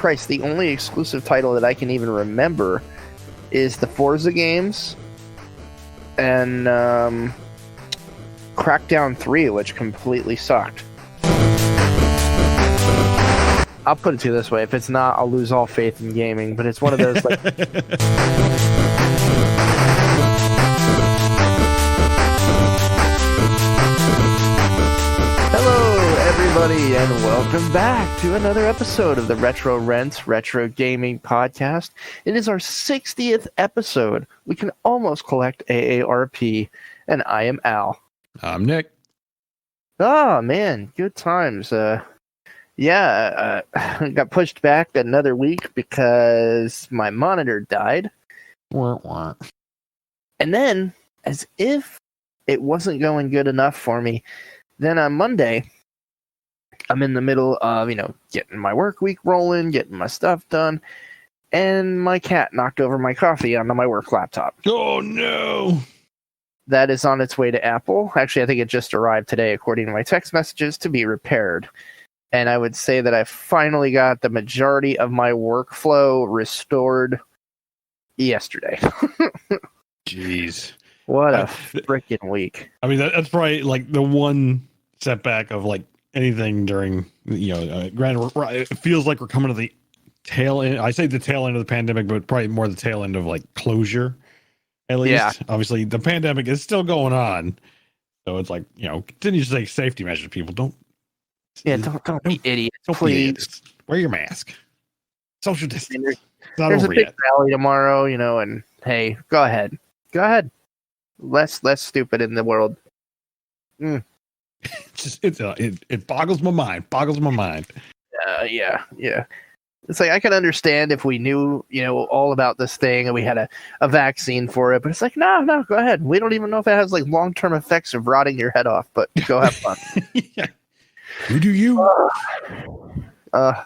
Christ, the only exclusive title that I can even remember is the Forza games and Crackdown 3, which completely sucked. I'll put it to you this way: if it's not, I'll lose all faith in gaming. But it's one of those like. Everybody, and welcome back to another episode of the Retro Rents Retro Gaming Podcast. It is our 60th episode. We can almost collect AARP, and I am Al. I'm Nick. Oh man, good times. Got pushed back another week because my monitor died. And then, as if it wasn't going good enough for me, then on Monday, I'm in the middle of, getting my work week rolling, getting my stuff done, and my cat knocked over my coffee onto my work laptop. Oh, no. That is on its way to Apple. Actually, I think it just arrived today, according to my text messages, to be repaired. And I would say that I finally got the majority of my workflow restored yesterday. Jeez. What a freaking week. I mean, that's probably like the one setback of like anything during, granted, it feels like we're coming to the tail end. I say the tail end of the pandemic, but probably more the tail end of like closure, at least. Yeah. Obviously, the pandemic is still going on. So it's like, continue to take safety measures, people. Don't be idiots. Don't please. Be idiots. Wear your mask. Social distance. There's a big rally tomorrow, and hey, go ahead. Less stupid in the world. It boggles my mind. Yeah. It's like I can understand if we knew, all about this thing and we had a vaccine for it, but it's like, no, go ahead. We don't even know if it has like long-term effects of rotting your head off, but go have fun. Yeah. You do you.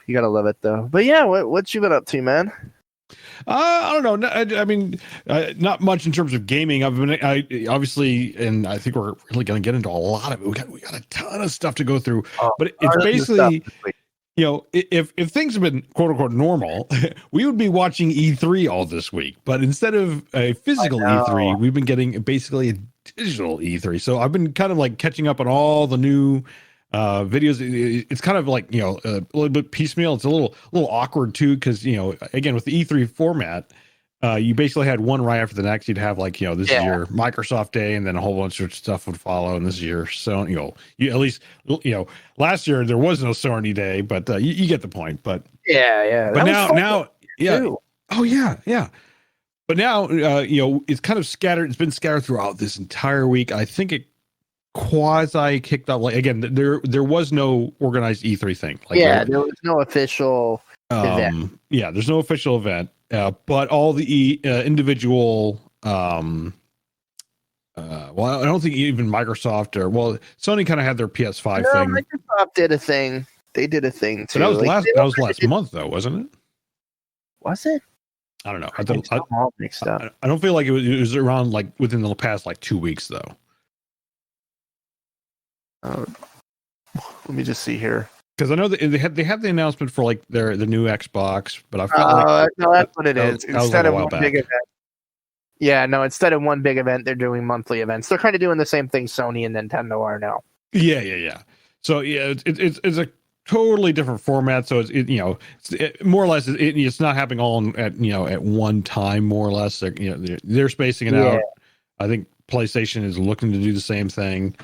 You gotta love it though. But yeah, what you been up to, man? I don't know. I mean, not much in terms of gaming. Obviously, and I think we're really going to get into a lot of it. We got a ton of stuff to go through, but it's basically, if things have been quote unquote normal, we would be watching E3 all this week. But instead of a physical E3, we've been getting basically a digital E3. So I've been kind of like catching up on all the new videos. It's kind of like a little bit piecemeal. It's a little awkward too, because again, with the E3 format, you basically had one right after the next. You'd have like this is your Microsoft day, and then a whole bunch of stuff would follow, and this is your Sony. You at least last year there was no Sony day, but you get the point. But yeah. But now oh yeah. But now it's kind of scattered. It's been scattered throughout this entire week. I think it quasi kicked off, like, again, there was no organized E3 thing. Like, there was no official event. Yeah, there's no official event, but all the individual well, I don't think even Microsoft Sony kind of had their PS5 thing. Microsoft did a thing. They did a thing too. So that was last month though, wasn't it? Was it? I don't know. I don't feel like it was around like within the past like 2 weeks though. Let me just see here, because I know that they had the announcement for like the new Xbox, but I felt like no, that's what it is. Instead of one big event, instead of one big event, they're doing monthly events. They're kind of doing the same thing Sony and Nintendo are now. Yeah. So yeah, it's a totally different format. So it's more or less it's not happening all at one time. More or less, they're spacing it out. I think PlayStation is looking to do the same thing.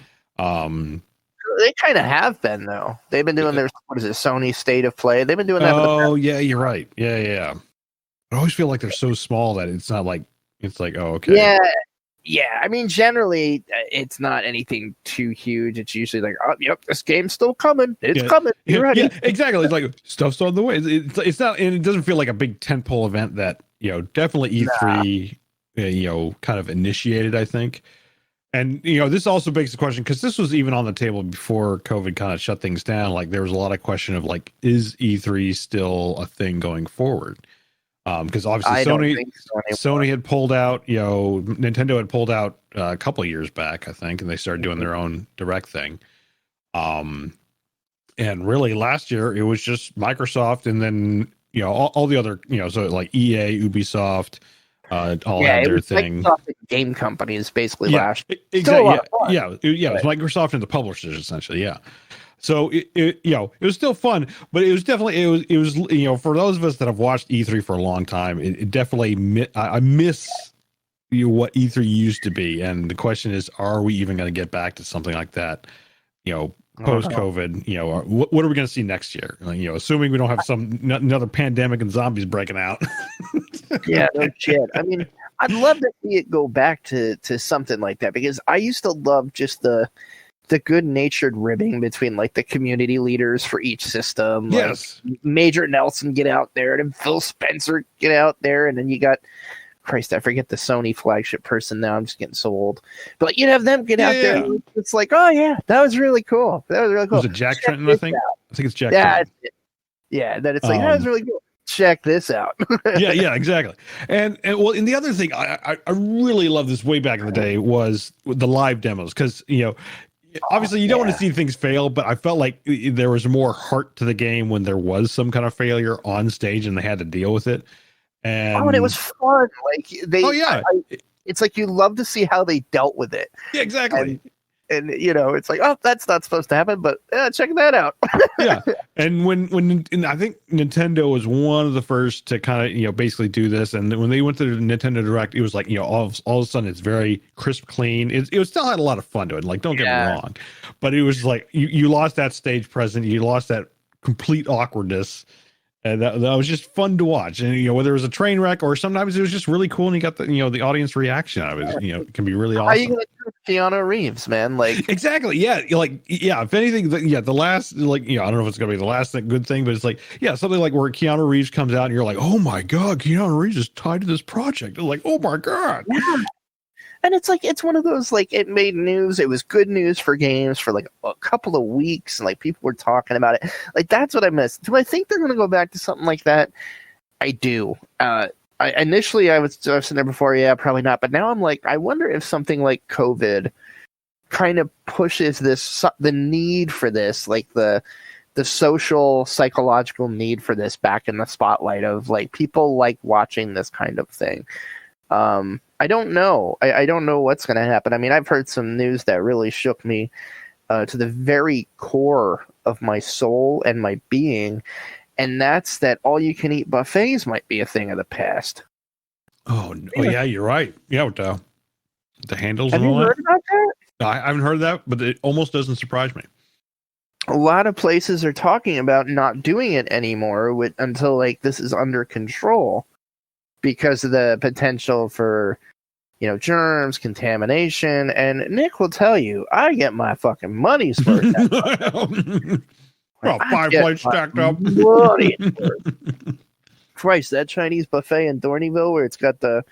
They kind of have been though. They've been doing their Sony State of Play. They've been doing that. Oh yeah, you're right. Yeah. I always feel like they're so small that it's not like it's like okay. Yeah. I mean, generally, it's not anything too huge. It's usually like, this game's still coming. It's coming. You're ready. Yeah, exactly. It's like stuff's on the way. It's not, and it doesn't feel like a big tentpole event that definitely E3 kind of initiated, I think. And, this also begs the question, because this was even on the table before COVID kind of shut things down. Like, there was a lot of question of, like, is E3 still a thing going forward? Because obviously Sony had pulled out, Nintendo had pulled out a couple of years back, I think, and they started doing their own direct thing. And really last year, it was just Microsoft and then, all the other, so like EA, Ubisoft, all Yeah, had it their was thing. Microsoft and game companies basically Yeah, last. exactly. Yeah, It was Microsoft and the publishers essentially. Yeah. So it was still fun, but it was definitely it was for those of us that have watched E3 for a long time, it definitely I miss what E3 used to be, and the question is, are we even going to get back to something like that? Post COVID, what are we going to see next year? Assuming we don't have another pandemic and zombies breaking out. Yeah, no shit. I mean, I'd love to see it go back to something like that, because I used to love just the good-natured ribbing between like the community leaders for each system. Yes. Like Major Nelson get out there, and then Phil Spencer get out there, and then you got, Christ, I forget the Sony flagship person now. I'm just getting so old. But like, you'd have them get out there. And it's like, oh yeah, that was really cool. That was really cool. Was it Jack Trenton? I think it's Jack. Yeah, Trenton. Yeah. Then it's like, that was really cool. Check this out. yeah, exactly. And the other thing I really love this way back in the day was the live demos, because obviously you don't want to see things fail, but I felt like there was more heart to the game when there was some kind of failure on stage and they had to deal with it. And it was fun. Like it's like you love to see how they dealt with it. Yeah, exactly. And it's like, oh, that's not supposed to happen, but check that out. Yeah. And and I think Nintendo was one of the first to kind of, basically do this. And when they went to the Nintendo Direct, it was like, all of a sudden it's very crisp, clean. It was still had a lot of fun to it. Like, don't get me wrong, but it was like, you lost that stage presence. You lost that complete awkwardness. And that was just fun to watch. And, whether it was a train wreck or sometimes it was just really cool and you got the, the audience reaction out of it, it can be really awesome. How are you going to do Keanu Reeves, man? Like, exactly. Yeah. If anything, the last, I don't know if it's going to be the last good thing, but it's like, something like where Keanu Reeves comes out and you're like, oh my God, Keanu Reeves is tied to this project. It's like, oh my God. Yeah. And it's like, it's one of those, like, it made news. It was good news for games for like a couple of weeks. And like people were talking about it. Like, that's what I missed. Do I think they're going to go back to something like that? I do. Initially I was sitting there before. Yeah, probably not. But now I'm like, I wonder if something like COVID kind of pushes the need for this, like the social psychological need for this back in the spotlight of like people like watching this kind of thing. I don't know. I don't know what's going to happen. I mean, I've heard some news that really shook me to the very core of my soul and my being, and that's that all-you-can-eat buffets might be a thing of the past. Oh, yeah, you're right. Yeah, with the handles and all that. Have you heard about that? I haven't heard of that, but it almost doesn't surprise me. A lot of places are talking about not doing it anymore until like this is under control, because of the potential for, germs, contamination. And Nick will tell you, I get my fucking money's worth. Well, 5 plates stacked up. Christ, that Chinese buffet in Dorneyville where it's got the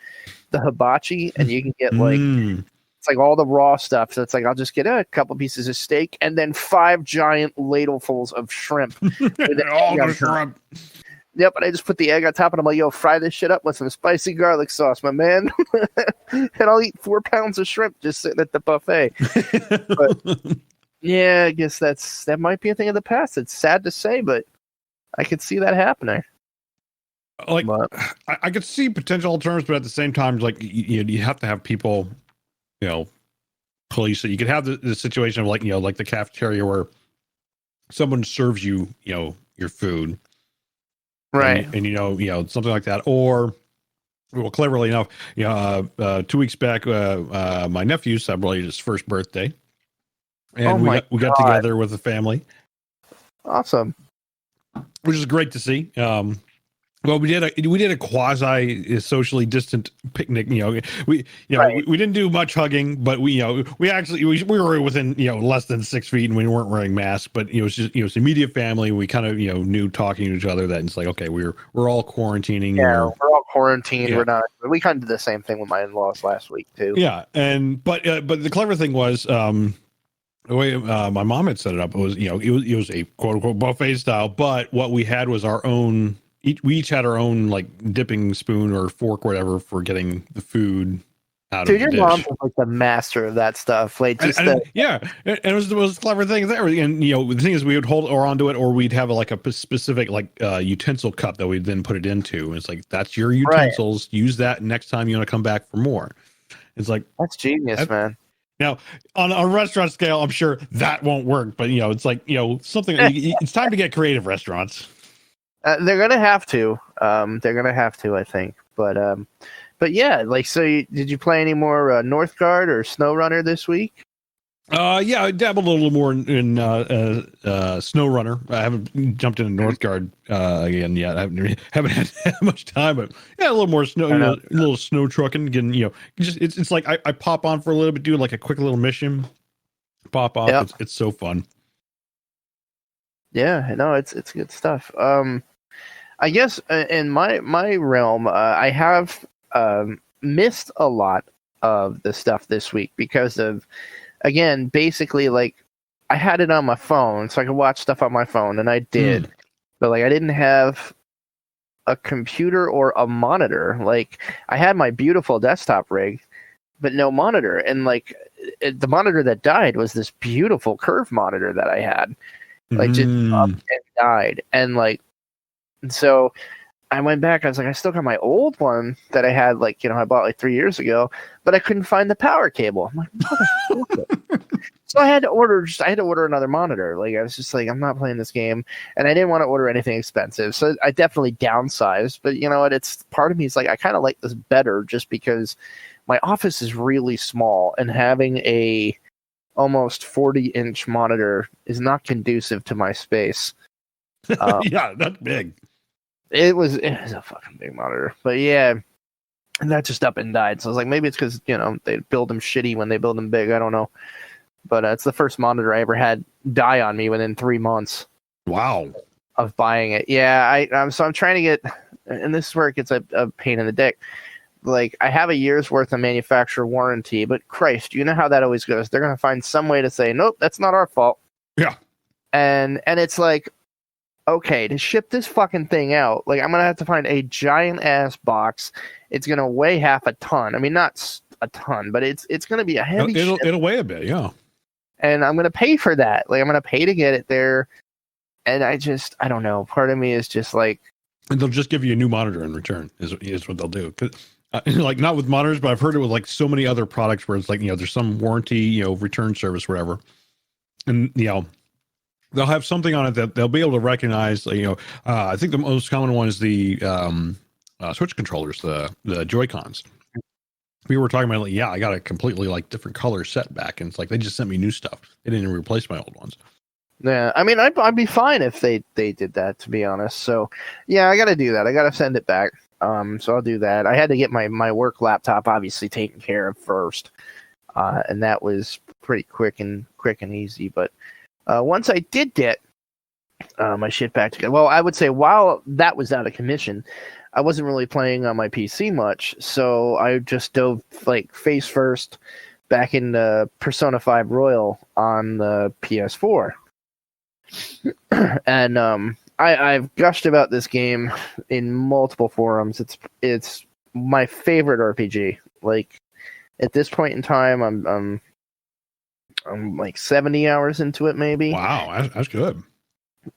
hibachi and you can get like, it's like all the raw stuff. So it's like, I'll just get a couple pieces of steak and then 5 giant ladlefuls of shrimp. All the shrimp. Yep, and I just put the egg on top, and I'm like, yo, fry this shit up with some spicy garlic sauce, my man. And I'll eat 4 pounds of shrimp just sitting at the buffet. But, yeah, I guess that might be a thing of the past. It's sad to say, but I could see that happening. Like, I could see potential alternatives, but at the same time, like, you have to have people, police it. You could have the situation of like, like the cafeteria where someone serves you, your food. Right. And something like that. Or, well, cleverly enough, 2 weeks back, my nephew celebrated his first birthday. And we got together with the family. Awesome. Which is great to see. Well, we did a quasi socially distant picnic. We didn't do much hugging, but we were within less than 6 feet, and we weren't wearing masks. But it was just it's immediate family. We kind of knew talking to each other that it's like, okay, we're all quarantining. Yeah, we're all quarantined. Yeah. We're not. We kind of did the same thing with my in-laws last week too. Yeah, but the clever thing was the way my mom had set it up was it was a quote unquote buffet style, but what we had was our own. We each had our own like dipping spoon or fork, or whatever, for getting the food out Dude, of the your dish. mom's like the master of that stuff. Like, just Yeah, and it was the most clever thing ever. And the thing is, we would hold or onto it, or we'd have like a specific utensil cup that we'd then put it into. And it's like, that's your utensils. Right. Use that next time you want to come back for more. It's like, that's genius, man. Now, on a restaurant scale, I'm sure that won't work, but it's like something. It's time to get creative, restaurants. They're gonna have to. They're gonna have to, I think. But yeah, like, so did you play any more Northgard or SnowRunner this week? Yeah, I dabbled a little more in SnowRunner. I haven't jumped into Northgard again yet. I haven't had much time, but yeah, a little more snow, a little snow trucking. Again, it's like I pop on for a little bit, do like a quick little mission, pop off. Yep. It's so fun. Yeah, no, it's good stuff. I guess in my realm, I have missed a lot of the stuff this week because of, again, basically, like, I had it on my phone so I could watch stuff on my phone, and I did. But like, I didn't have a computer or a monitor. Like, I had my beautiful desktop rig, but no monitor. And like, the monitor that died was this beautiful curved monitor that I had. Like, just up and died. And like, so I went back. I was like, I still got my old one that I had, like, I bought like 3 years ago, but I couldn't find the power cable. I'm like, so I had to order another monitor. Like, I was just like, I'm not playing this game, and I didn't want to order anything expensive. So I definitely downsized. But you know what? It's part of me is like, I kind of like this better just because my office is really small, and having a almost 40-inch monitor is not conducive to my space. Yeah, that's big. It was a fucking big monitor, but yeah, and that just up and died. So I was like, maybe it's because they build them shitty when they build them big. I don't know, but it's the first monitor I ever had die on me within 3 months. Wow, of buying it. Yeah, I'm trying to get, and this is where it gets a pain in the dick. Like, I have a year's worth of manufacturer warranty, but Christ, you know how that always goes. They're gonna find some way to say, nope, that's not our fault. Yeah, and it's like, okay, to ship this fucking thing out, like, I'm gonna have to find a giant ass box. It's gonna weigh half a ton. I mean, not a ton, but it's gonna be a heavy. It'll weigh a bit, yeah. And I'm gonna pay for that. Like, I'm gonna pay to get it there. And I don't know. Part of me is just like, and they'll just give you a new monitor in return. Is what they'll do. 'Cause, like, not with monitors, but I've heard it with like so many other products where it's like, there's some warranty, return service, whatever, and they'll have something on it that they'll be able to recognize. I think the most common one is the Switch controllers, the Joy-Cons. We were talking about, like, I got a completely like different color set back, and it's like they just sent me new stuff. They didn't even replace my old ones. Yeah, I mean, I'd be fine if they did that, to be honest. So yeah, I got to do that. I got to send it back. So I'll do that. I had to get my work laptop obviously taken care of first, and that was pretty quick and easy. But once I did get my shit back together, well, I would say while that was out of commission, I wasn't really playing on my PC much, so I just dove like face first back into Persona 5 Royal on the PS4. And I've gushed about this game in multiple forums. It's my favorite RPG. Like, at this point in time, I'm like 70 hours into it, maybe. Wow, that's good.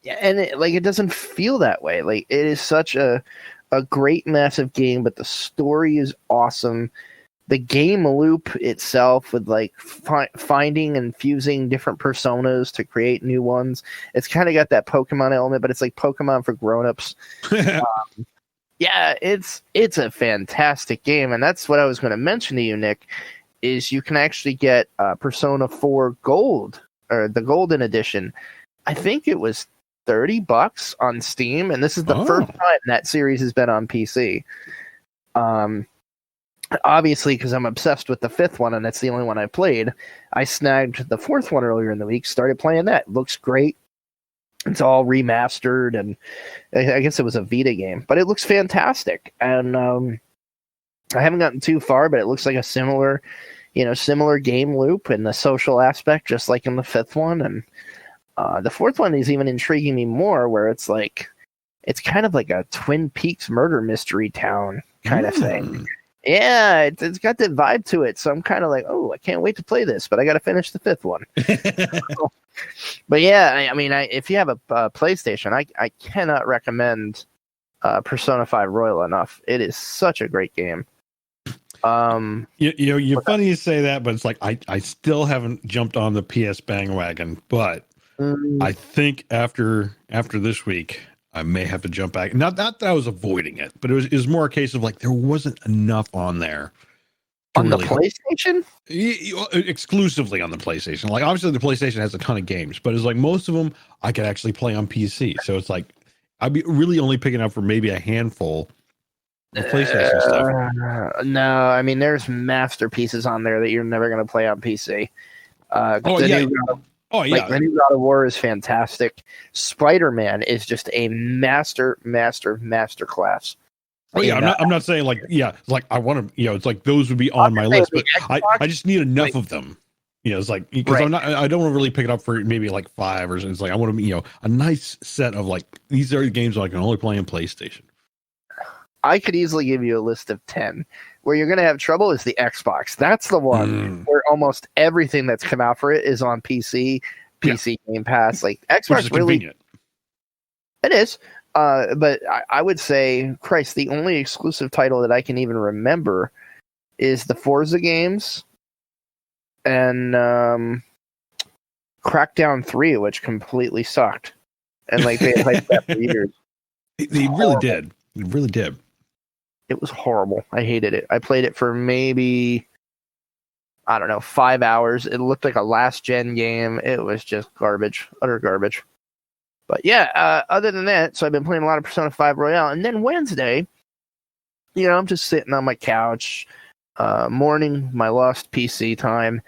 Yeah, and it doesn't feel that way. Like, it is such a great, massive game, but the story is awesome. The game loop itself, with like finding and fusing different personas to create new ones, it's kind of got that Pokemon element, but it's like Pokemon for grown-ups. Yeah, it's a fantastic game, and that's what I was going to mention to you, Nick. Is you can actually get Persona 4 Gold, or the Golden Edition. I think it was $30 on Steam, and this is the first time that series has been on PC. Obviously, because I'm obsessed with the fifth one, and that's the only one I played, I snagged the fourth one earlier in the week, started playing that. Looks great. It's all remastered, and I guess it was a Vita game, but it looks fantastic. And I haven't gotten too far, but it looks like a similar game loop and the social aspect, just like in the fifth one. And the fourth one is even intriguing me more, where it's like, it's kind of like a Twin Peaks murder mystery town kind of thing. Yeah, it's got that vibe to it. So I'm kind of like, oh, I can't wait to play this, but I got to finish the 5th one. But yeah, I mean, if you have a PlayStation, I cannot recommend Persona 5 Royal enough. It is such a great game. You're funny you say that, but it's like I still haven't jumped on the PS bandwagon, but I think after this week I may have to jump back. Not that I was avoiding it, but it was more a case of like there wasn't enough on there on really the PlayStation. Exclusively on the PlayStation. Like obviously the PlayStation has a ton of games, but it's like most of them I could actually play on PC. So it's like I'd be really only picking up for maybe a handful. PlayStation stuff. No, I mean there's masterpieces on there that you're never going to play on PC. The new God of War is fantastic. Spider-Man is just a master class. Oh yeah, I'm not saying like I want to, it's like those would be on my list, but I just need enough of them. It's like because I don't want to really pick it up for maybe like 5 or something. It's like I want to a nice set of like these are the games I can only play on PlayStation. I could easily give you a list of 10. Where you're going to have trouble is the Xbox. That's the one where almost everything that's come out for it is on PC Game Pass. Like Xbox really convenient. It is. But I would say, Christ, the only exclusive title that I can even remember is the Forza games and Crackdown 3, which completely sucked. And like they hyped that for years. They really did. It really did. It was horrible. I hated it. I played it for maybe, I don't know, 5 hours. It looked like a last gen game. It was just garbage, utter garbage. But yeah, other than that, so I've been playing a lot of Persona 5 Royale. And then Wednesday, I'm just sitting on my couch, mourning my lost PC time.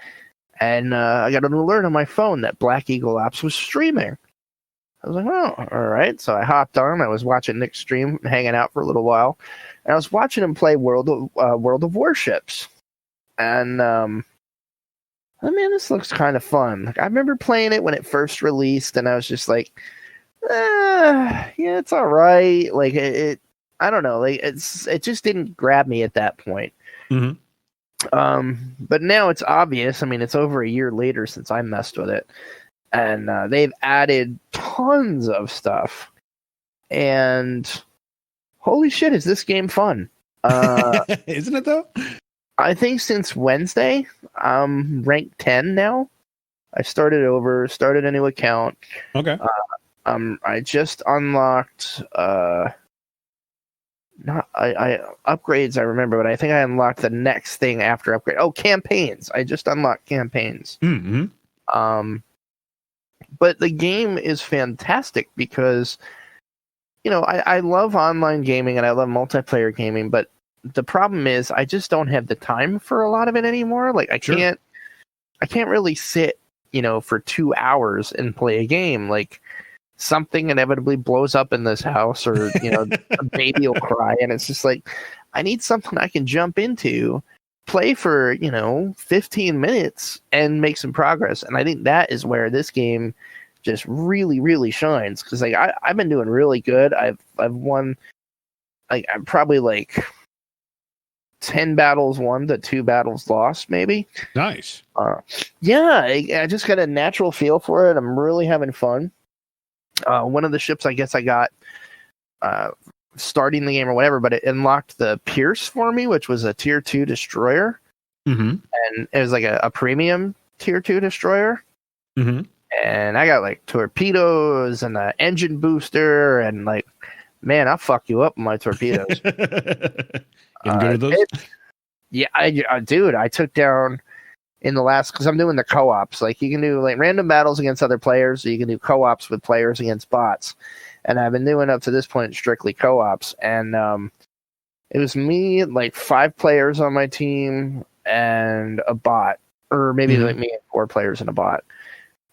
And I got an alert on my phone that Black Eagle Apps was streaming. I was like, oh, all right. So I hopped on. I was watching Nick stream, hanging out for a little while. And I was watching him play World of Warships. And, this looks kind of fun. Like, I remember playing it when it first released, and I was just like, yeah, it's all right. Like, I don't know. Like, it just didn't grab me at that point. Mm-hmm. But now it's obvious. I mean, it's over a year later since I messed with it. And they've added tons of stuff. And holy shit, is this game fun? Isn't it, though? I think since Wednesday, I'm ranked 10 now. I started a new account. Okay. I just unlocked... upgrades, I remember, but I think I unlocked the next thing after upgrade. Oh, campaigns. I just unlocked campaigns. Mm-hmm. But the game is fantastic because, I love online gaming and I love multiplayer gaming, but the problem is I just don't have the time for a lot of it anymore. Like I can't really sit, for 2 hours and play a game. Like something inevitably blows up in this house or, a baby will cry. And it's just like, I need something I can jump into, play for 15 minutes and make some progress. And I think that is where this game just really, really shines, because like I've been doing really good. I've won, like, I'm probably like 10 battles won to 2 battles lost, maybe. Nice. Yeah, I just got a natural feel for it. I'm really having fun. One of the ships I guess I got starting the game or whatever, but it unlocked the Pierce for me, which was a tier 2 destroyer. Mm-hmm. And it was like a premium tier 2 destroyer. Mm-hmm. And I got like torpedoes and an engine booster, and like, man, I'll fuck you up with my torpedoes. Getting good at those? Yeah, I took down in the last, because I'm doing the co-ops. Like you can do like random battles against other players, or you can do co-ops with players against bots. And I've been doing up to this point strictly co-ops. And it was me, like 5 players on my team, and a bot, or maybe like me and 4 players and a bot.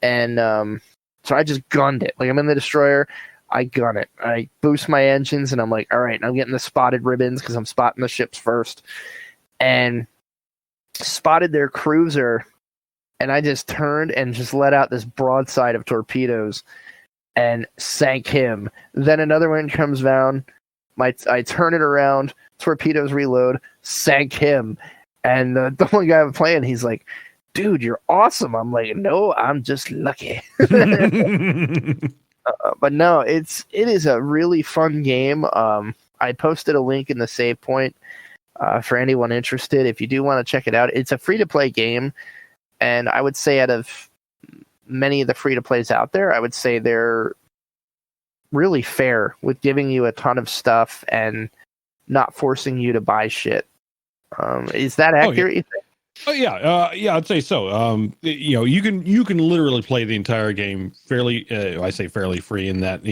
And so I just gunned it. Like I'm in the destroyer, I gun it. I boost my engines, and I'm like, all right, I'm getting the spotted ribbons because I'm spotting the ships first. And spotted their cruiser, and I just turned and just let out this broadside of torpedoes and sank him. Then another one comes down, I turn it around, torpedoes reload, sank him. And the one guy I'm playing, he's like, dude, you're awesome. I'm like, no, I'm just lucky. But no, it is a really fun game. I posted a link in the save point for anyone interested. If you do want to check it out, it's a free-to-play game. And I would say out of many of the free-to-plays out there, I would say they're really fair with giving you a ton of stuff and not forcing you to buy shit. Is that accurate? You think? Oh yeah, I'd say so. You can literally play the entire game fairly. I say fairly free in that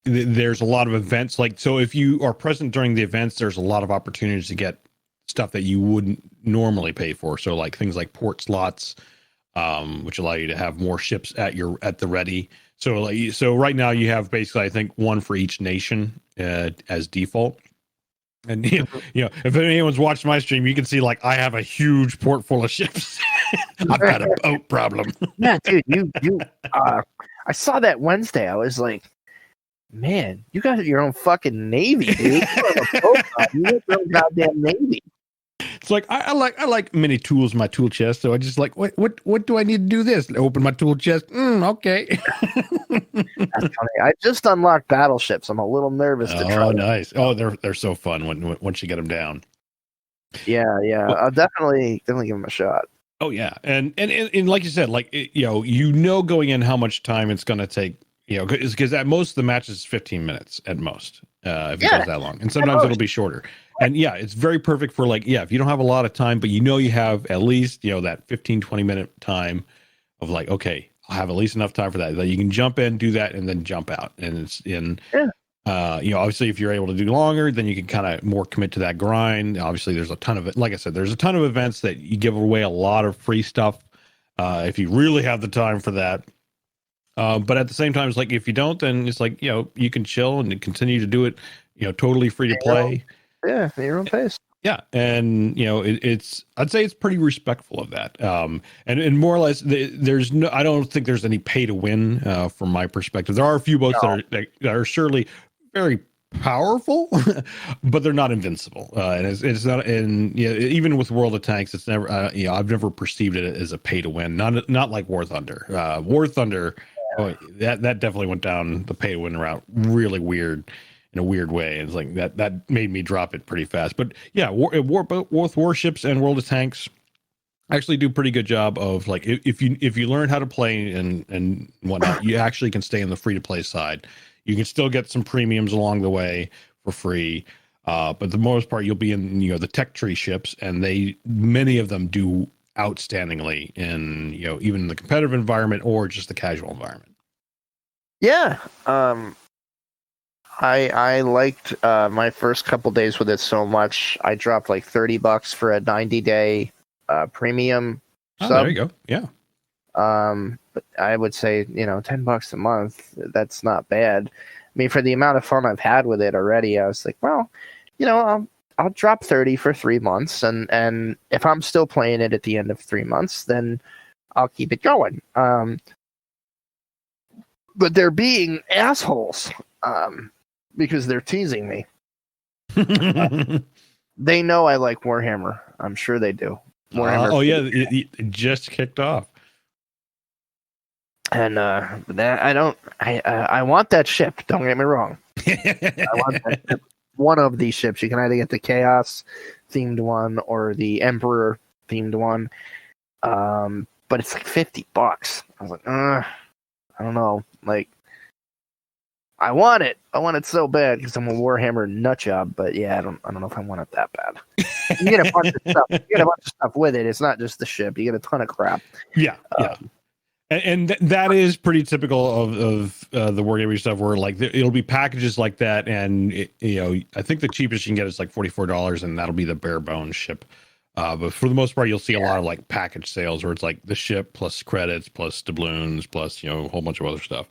there's a lot of events. Like, so if you are present during the events, there's a lot of opportunities to get stuff that you wouldn't normally pay for. So like things like port slots, which allow you to have more ships at the ready. So right now you have basically, I think, one for each nation as default. And if anyone's watched my stream, you can see like I have a huge port full of ships. I've got a boat problem. Yeah, dude, you I saw that Wednesday. I was like, man, you got your own fucking navy, dude. You have a boat. You got your own goddamn navy. It's like I like many tools in my tool chest, so I just like what do I need to do this? Open my tool chest. Okay. That's funny. I just unlocked battleships. I'm a little nervous to try. Oh, nice. Oh, they're so fun once you get them down. Yeah. Well, I'll definitely give them a shot. Oh yeah, and like you said, like going in how much time it's going to take. Because at most the match is 15 minutes at most, if it goes that long, and sometimes it'll be shorter. And yeah, it's very perfect for like, if you don't have a lot of time, but you have at least, that 15-20 minute time of like, okay, I'll have at least enough time for that you can jump in, do that, and then jump out. And it's obviously if you're able to do longer, then you can kind of more commit to that grind. Obviously there's a ton of it. Like I said, there's a ton of events that you give away a lot of free stuff. If you really have the time for that. But at the same time, it's like, if you don't, then it's like, you can chill and continue to do it, totally free to play. Yeah, at your own pace. Yeah, and I'd say it's pretty respectful of that. And more or less, I don't think there's any pay to win from my perspective. There are a few boats that are surely very powerful, but they're not invincible. And it's not. And even with World of Tanks, it's never. I've never perceived it as a pay to win. Not like War Thunder. War Thunder. Oh, that definitely went down the pay to win route really weird. In a weird way. It's like that made me drop it pretty fast. But yeah, both warships and World of Tanks actually do a pretty good job of like, if you learn how to play and whatnot, you actually can stay on the free to play side. You can still get some premiums along the way for free. But the most part, you'll be in the tech tree ships, and many of them do outstandingly in even the competitive environment or just the casual environment. Yeah. I liked my first couple days with it so much. I dropped like $30 for a 90-day premium sub. There you go. Yeah. But I would say, $10 a month, that's not bad. I mean, for the amount of fun I've had with it already, I was like, well, I'll drop 30 for 3 months, and if I'm still playing it at the end of 3 months, then I'll keep it going. But they're being assholes. Because they're teasing me. They know I like Warhammer. I'm sure they do. Warhammer. It just kicked off. And I want that ship. Don't get me wrong. I want that ship. One of these ships. You can either get the Chaos themed one or the Emperor themed one. But it's like $50. I was like, I don't know. Like, I want it. I want it so bad because I'm a Warhammer nut job. But yeah, I don't know if I want it that bad. You get a bunch of stuff. You get a bunch of stuff with it. It's not just the ship. You get a ton of crap. Yeah. And that is pretty typical of the Wargaming stuff, where like it'll be packages like that, and I think the cheapest you can get is like $44, and that'll be the bare bones ship. But for the most part, you'll see a lot of like package sales where it's like the ship plus credits plus doubloons plus a whole bunch of other stuff.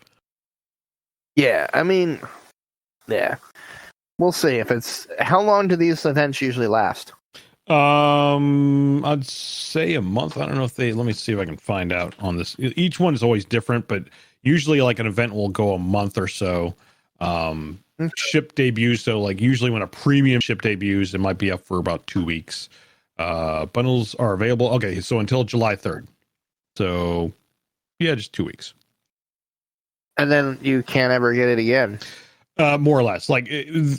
Yeah, I mean, yeah, we'll see if it's. How long do these events usually last? I'd say a month. I don't know if let me see if I can find out on this. Each one is always different, but usually like an event will go a month or so. ship debuts. So like usually when a premium ship debuts, it might be up for about 2 weeks. Bundles are available. Okay, so until July 3rd. So yeah, just 2 weeks. And then you can't ever get it again. More or less. Like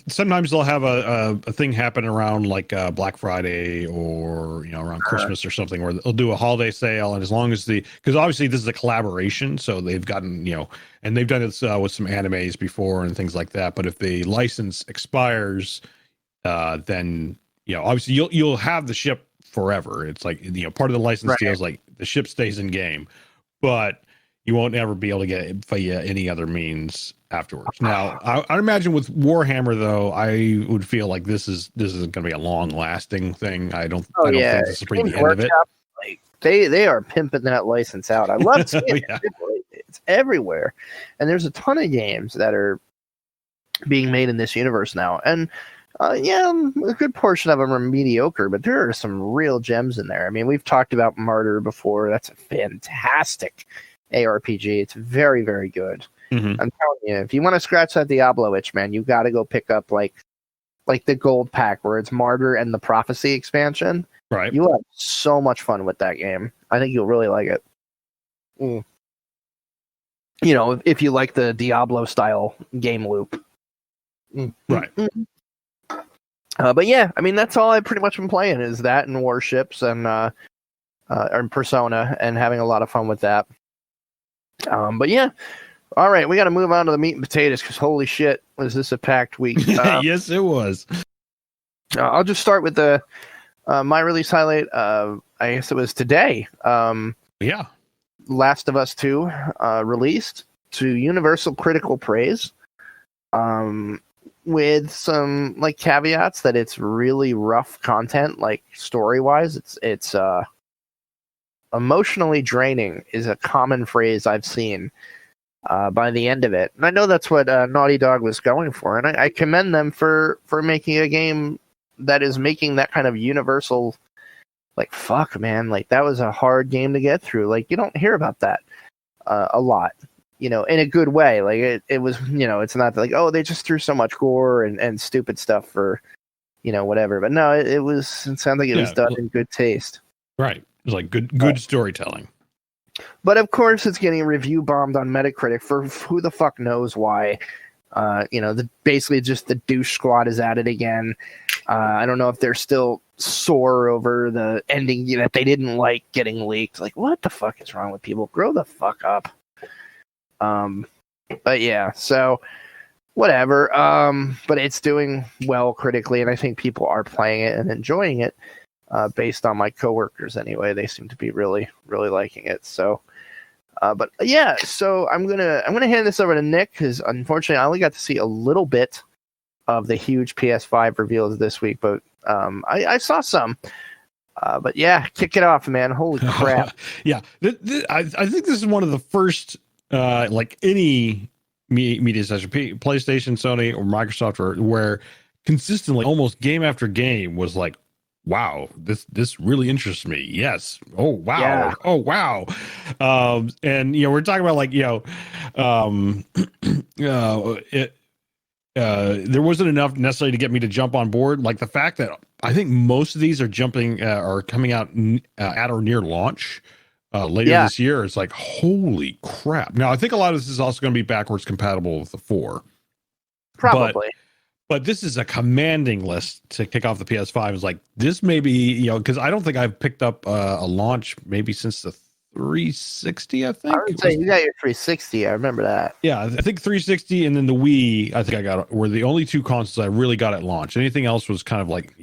sometimes they'll have a thing happen around like Black Friday or around Christmas or something, where they'll do a holiday sale, and as long as because obviously this is a collaboration, so they've gotten and they've done it with some animes before and things like that. But if the license expires, then obviously you'll have the ship forever. It's like part of the license deal is like the ship stays in game, but you won't ever be able to get it via any other means afterwards. Now, I imagine with Warhammer, though, I would feel like this isn't going to be a long-lasting thing. I don't think this is pretty the end of it. Like, they are pimping that license out. I love seeing it. It's everywhere. And there's a ton of games that are being made in this universe now. And, a good portion of them are mediocre, but there are some real gems in there. I mean, we've talked about Martyr before. That's a fantastic ARPG. It's very, very good. I'm telling you, if you want to scratch that Diablo itch, man, you got to go pick up like the gold pack where it's Martyr and the Prophecy expansion. Right. You have so much fun with that game. I think you'll really like it. If you like the Diablo style game loop. Right. But yeah, I mean, that's all I've pretty much been playing is that and Warships and Persona, and having a lot of fun with that. But yeah, all right, we got to move on to the meat and potatoes, because holy shit, was this a packed week? Yes, it was. I'll just start with the my release highlight. I guess it was today. Yeah, Last of Us 2 released to universal critical praise. With some like caveats that it's really rough content, like story wise. It's emotionally draining is a common phrase I've seen by the end of it. And I know that's what Naughty Dog was going for. And I commend them for making a game that is making that kind of universal, like, fuck, man. Like, that was a hard game to get through. Like, you don't hear about that a lot, in a good way. Like, it was, it's not like, oh, they just threw so much gore and stupid stuff for, whatever. But no, it sounds like it was done in good taste. Right. It's like good storytelling. But of course, it's getting review bombed on Metacritic for who the fuck knows why. Basically just the douche squad is at it again. I don't know if they're still sore over the ending that they didn't like getting leaked. Like, what the fuck is wrong with people? Grow the fuck up. But yeah, so whatever. But it's doing well critically, and I think people are playing it and enjoying it. Based on my coworkers anyway, they seem to be really, really liking it. So, but yeah, so I'm gonna hand this over to Nick, because unfortunately I only got to see a little bit of the huge PS5 reveals this week, but I saw some. But yeah, kick it off, man! Holy crap! Yeah, I think this is one of the first like any media session, PlayStation, Sony, or Microsoft, or where consistently, almost game after game, was like, wow, this really interests me. Yes. Oh wow. Yeah. Oh wow. And we're talking about like there wasn't enough necessarily to get me to jump on board. Like the fact that I think most of these are coming out at or near launch later this year. It's like, holy crap. Now I think a lot of this is also going to be backwards compatible with the 4. Probably. But this is a commanding list to kick off the PS5. It's like, this may be, because I don't think I've picked up a launch maybe since the 360, I think. I would say you got your 360. I remember that. Yeah, I think 360 and then the Wii, I think I got, were the only two consoles I really got at launch. Anything else was kind of like,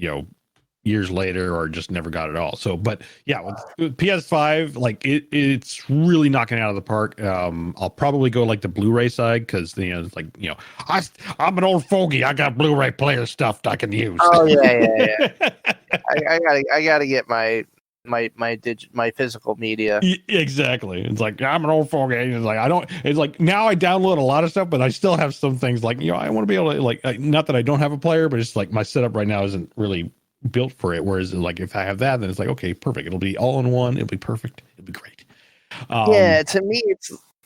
years later, or just never got it all. So, but yeah, with PS5, like it's really knocking it out of the park. I'll probably go like the Blu-ray side, because it's like, I'm an old fogey. I got Blu-ray player stuff I can use. Oh yeah. I gotta get my physical media. Exactly. It's like, I'm an old fogey. It's like it's like now I download a lot of stuff, but I still have some things like, I want to be able to, like, not that I don't have a player, but it's like my setup right now isn't really built for it. Whereas like if I have that, then it's like, okay, perfect. It'll be all in one. It'll be perfect. It'll be great. Yeah, to me,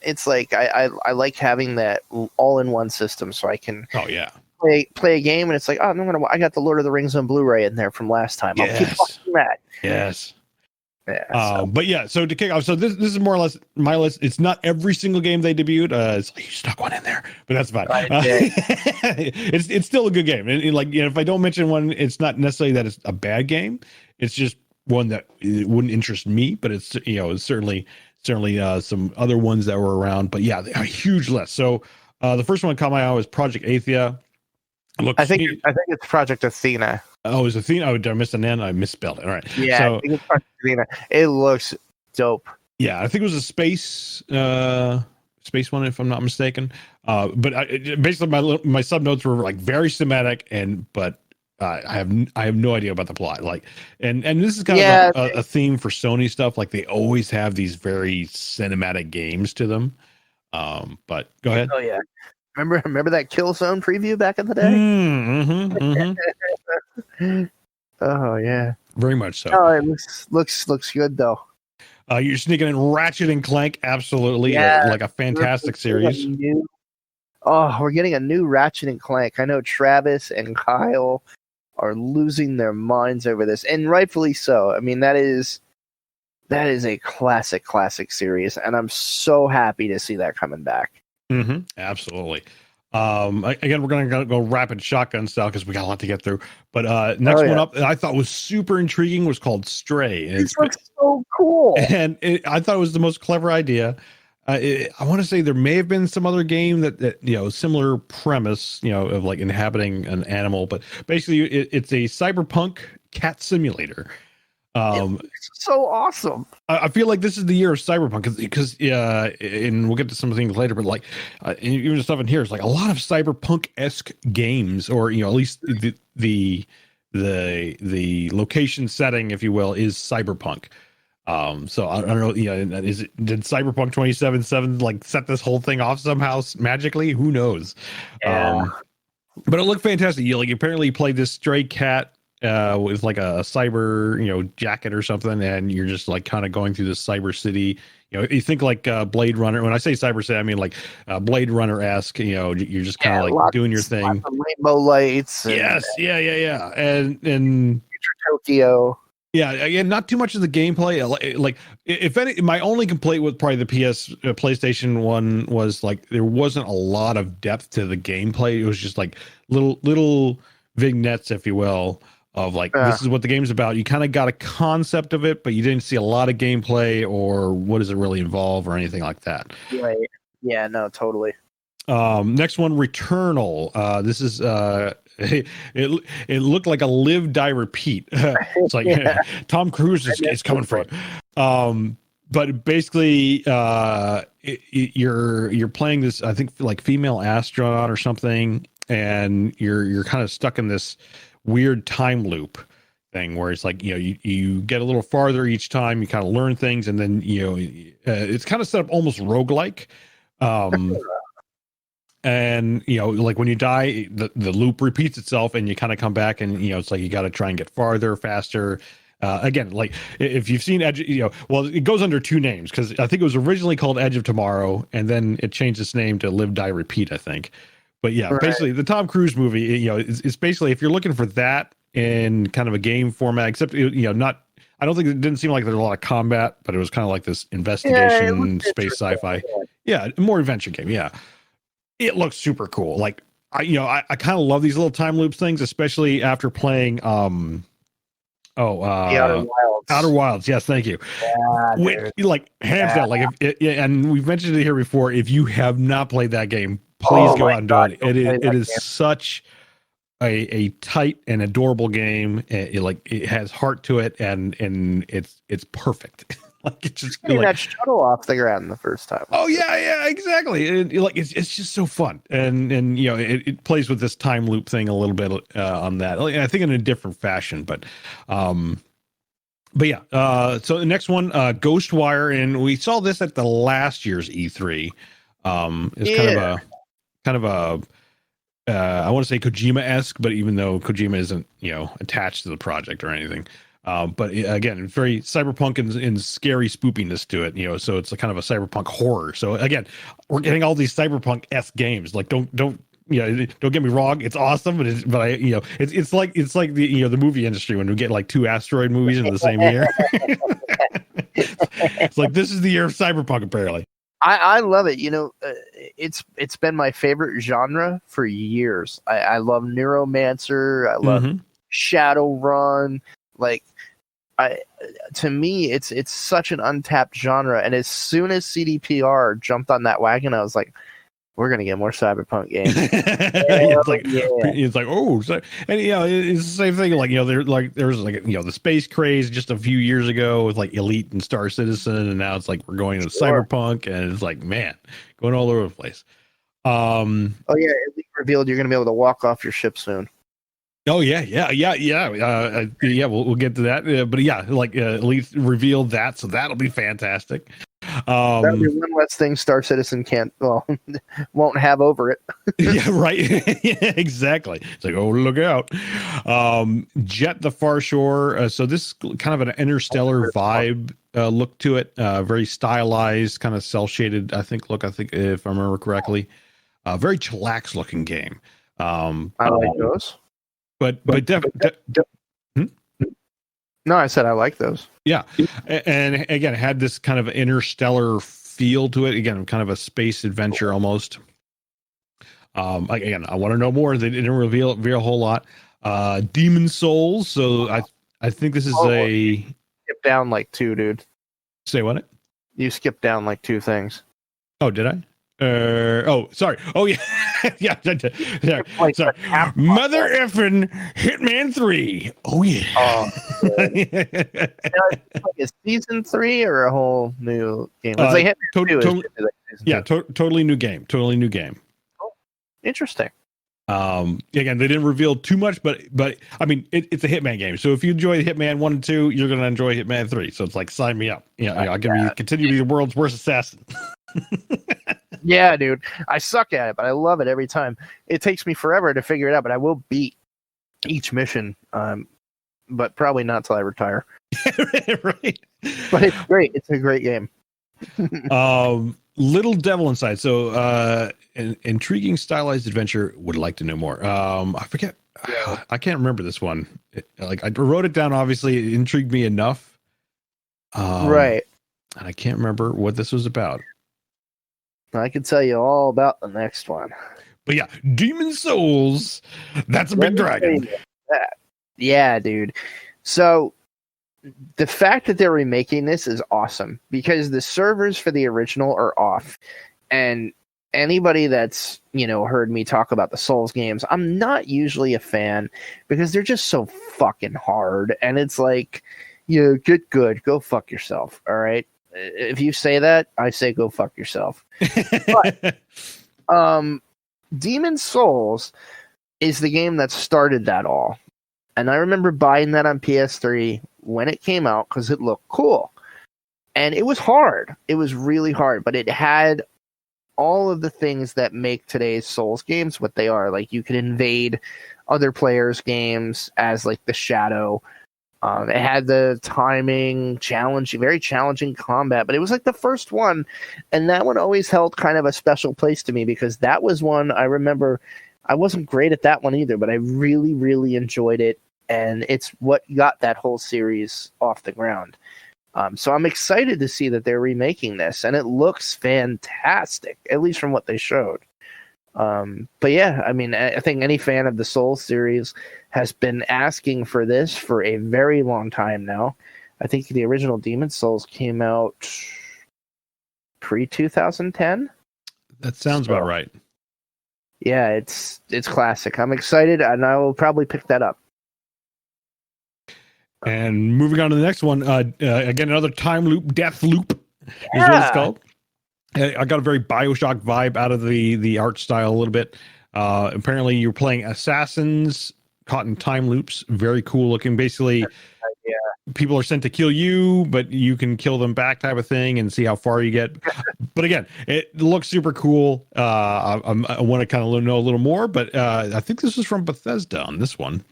it's like I like having that all-in-one system, so I can play a game, and it's like, oh, I got the Lord of the Rings on Blu-ray in there from last time. I'll keep watching that. Yes. Yeah. But yeah, so to kick off, so this is more or less my list. It's not every single game they debuted. It's like you stuck one in there, but that's fine. It's still a good game. And like, if I don't mention one, it's not necessarily that it's a bad game. It's just one that it wouldn't interest me. But it's it's certainly some other ones that were around. But yeah, a huge list. So the first one that caught my eye was Project Athea. I think it's Project Athena. Oh, it's Athena. Oh, did I miss an N? I misspelled it. All right. Yeah, so, I think it's Project Athena. It looks dope. Yeah, I think it was a space one, if I'm not mistaken. But basically, my sub notes were like very cinematic, but I have no idea about the plot. Like, and this is kind of a theme for Sony stuff. Like, they always have these very cinematic games to them. But go ahead. Oh yeah. Remember that Killzone preview back in the day? Oh yeah, very much so. Oh, it looks good though. You're sneaking in Ratchet and Clank, absolutely, like a fantastic series. We're getting a new Ratchet and Clank. I know Travis and Kyle are losing their minds over this, and rightfully so. I mean, that is a classic series, and I'm so happy to see that coming back. Absolutely. Again, we're going to go rapid shotgun style because we got a lot to get through. But next one up, I thought was super intriguing, was called Stray. It looks so cool, and I thought it was the most clever idea. I want to say there may have been some other game that similar premise, of like inhabiting an animal, but basically it's a cyberpunk cat simulator. It's so awesome. I feel like this is the year of cyberpunk because and we'll get to some things later, but like even the stuff in here is like a lot of cyberpunk-esque games, or at least the location setting, if you will, is cyberpunk. So I don't know, did Cyberpunk 2077 like set this whole thing off somehow magically? Who knows? Yeah. But it looked fantastic. You apparently played this stray cat with like a cyber jacket or something, and you're just like kind of going through this cyber city. You think like Blade Runner. When I say cyber city, I mean like Blade Runner-esque. You're just kind of like doing your thing. Rainbow lights. Yes, yeah, and future Tokyo. Yeah, again, not too much of the gameplay. Like, if any, my only complaint with probably the PlayStation one was like there wasn't a lot of depth to the gameplay. It was just like little vignettes, if you will, of like this is what the game's about. You kind of got a concept of it, but you didn't see a lot of gameplay or what does it really involve or anything like that. Right. Yeah. No. Totally. Next one, Returnal. This is it looked like a Live Die Repeat. It's like Tom Cruise is coming for it. But basically, you're playing this, I think, like female astronaut or something, and you're kind of stuck in this weird time loop thing where it's like you get a little farther each time, you kind of learn things, and then it's kind of set up almost roguelike. And like when you die, the loop repeats itself, and you kind of come back, and it's like you got to try and get farther, faster. Again, like if you've seen Edge, well, it goes under two names because I think it was originally called Edge of Tomorrow, and then it changed its name to Live Die Repeat, I think. But yeah, basically the Tom Cruise movie, it's basically if you're looking for that in kind of a game format, except not. I don't think it didn't seem like there was a lot of combat, but it was kind of like this investigation, space sci-fi. Yeah, more adventure game. Yeah. It looks super cool. Like I kind of love these little time loops things, especially after playing the Outer Wilds. Outer Wilds, yes, thank you. Yeah, like hands down, like and we've mentioned it here before. If you have not played that game, please go out and do it. It is such a tight and adorable game. It has heart to it, and it's perfect. Like it's just that shuttle off the ground the first time. Oh yeah, exactly. It's just so fun, and it plays with this time loop thing a little bit on that. I think in a different fashion, but yeah. So the next one, Ghostwire, and we saw this at the last year's E3. It's kind of a I want to say Kojima-esque, but even though Kojima isn't attached to the project or anything. But again, very cyberpunk and scary spoopiness to it, so it's a kind of a cyberpunk horror. So again, we're getting all these cyberpunk-esque games. Like don't get me wrong, it's awesome, but it's like the movie industry when we get like 2 asteroid movies in the same year. It's like, this is the year of cyberpunk, apparently. I love it. It's been my favorite genre for years. I love Neuromancer. I love Shadowrun. Like, to me, it's such an untapped genre. And as soon as CDPR jumped on that wagon, I was like, we're gonna get more cyberpunk games. It's like, oh, so, and it's the same thing. Like, there's the space craze just a few years ago with like Elite and Star Citizen, and now it's like we're going to cyberpunk, and it's like, man, going all over the place. Elite revealed you're gonna be able to walk off your ship soon. Oh yeah. We'll get to that. But yeah, like Elite revealed that, so that'll be fantastic. That'll be one less thing Star Citizen won't have over it. Yeah, right. Yeah, exactly. It's like, oh, look out. Jett the Far Shore. So this is kind of an interstellar vibe look to it. Very stylized, kind of cell shaded. I think if I remember correctly, very chillax looking game. I like those. But No, I said I like those. Yeah. And again, it had this kind of interstellar feel to it. Again, kind of a space adventure almost. Again, I want to know more. They didn't reveal a whole lot. Demon Souls. So I think this is skip down like 2, dude. Say what? You skipped down like 2 things. Oh, did I? Sorry. Oh, yeah. Yeah. Sorry. Mother effing Hitman 3. Oh, yeah. Like a season 3 or a whole new game? It's like Hitman 2 totally new game. Totally new game. Oh, interesting. Again, they didn't reveal too much, but I mean, it's a Hitman game. So if you enjoy Hitman 1 and 2, you're going to enjoy Hitman 3. So it's like, sign me up. I can continue to be the world's worst assassin. Yeah, dude. I suck at it, but I love it every time. It takes me forever to figure it out, but I will beat each mission. But probably not till I retire. Right. But it's great. It's a great game. Little Devil Inside. So an intriguing stylized adventure. Would like to know more. I forget. I can't remember this one. I wrote it down. Obviously, it intrigued me enough. Right. And I can't remember what this was about. I can tell you all about the next one. But yeah, Demon Souls. That's a big dragon. Yeah, dude. So the fact that they're remaking this is awesome because the servers for the original are off. And anybody that's, heard me talk about the Souls games, I'm not usually a fan because they're just so fucking hard. And it's like, get good. Go fuck yourself. All right. If you say that, I say go fuck yourself. But Demon Souls is the game that started that all. And I remember buying that on PS3 when it came out because it looked cool. And it was hard. It was really hard, but it had all of the things that make today's Souls games what they are. Like, you could invade other players' games as like the Shadow. It had the timing, very challenging combat, but it was like the first one, and that one always held kind of a special place to me because that was one I remember. I wasn't great at that one either, but I really, really enjoyed it, and it's what got that whole series off the ground. So I'm excited to see that they're remaking this, and it looks fantastic, at least from what they showed. But yeah, I mean, I think any fan of the Souls series has been asking for this for a very long time now. I think the original Demon Souls came out pre-2010. That sounds about right. Yeah, it's classic. I'm excited, and I will probably pick that up. And moving on to the next one, again, another time loop, Deathloop is what it's called. I got a very bioshock vibe out of the art style a little bit. Apparently, you're playing assassins caught in time loops. Very cool looking. Basically, people are sent to kill you, but you can kill them back type of thing and see how far you get. But again, it looks super cool. I want to kind of know a little more, but I think this is from Bethesda on this one.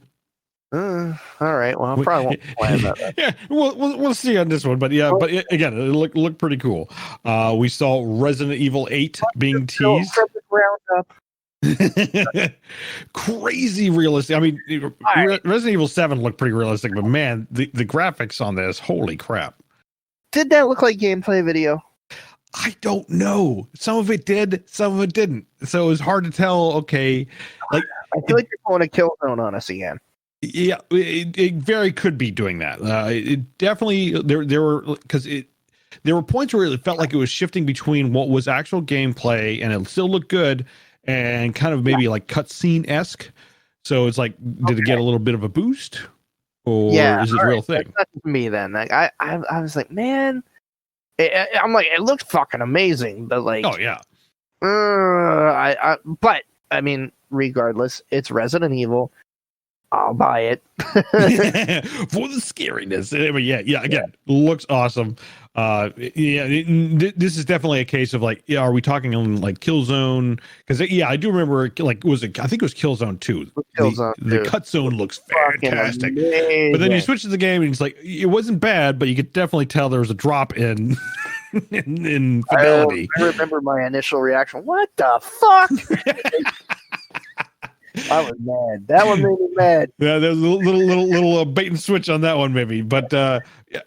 All right. Well, I probably won't play that. Yeah, we'll see on this one, but yeah, but again, it looked pretty cool. We saw Resident Evil 8 being teased. From the ground up. Crazy realistic. I mean, Resident Evil 7 looked pretty realistic, but man, the graphics on this, holy crap. Did that look like gameplay video? I don't know. Some of it did, some of it didn't. So it was hard to tell. Okay, like I feel like you're pulling a Killzone on us again. Yeah, it very could be doing that. It definitely there were because there were points where it felt like it was shifting between what was actual gameplay and it still looked good and kind of maybe like cutscene-esque. So it's like, did it get a little bit of a boost, or is it a real thing? That's not me then. Like I was like, man, I'm like, it looked fucking amazing, but like, oh yeah, but I mean, regardless, it's Resident Evil. I'll buy it for the scariness. But yeah, again, looks awesome. This is definitely a case of like, yeah, are we talking on like Killzone? Because I do remember like I think it was Killzone 2. The cut zone looks fantastic. But then you switch to the game and it's like it wasn't bad, but you could definitely tell there was a drop in in fidelity. I remember my initial reaction. What the fuck? I was mad. That one made me mad. Yeah, there's a little bait and switch on that one, maybe. But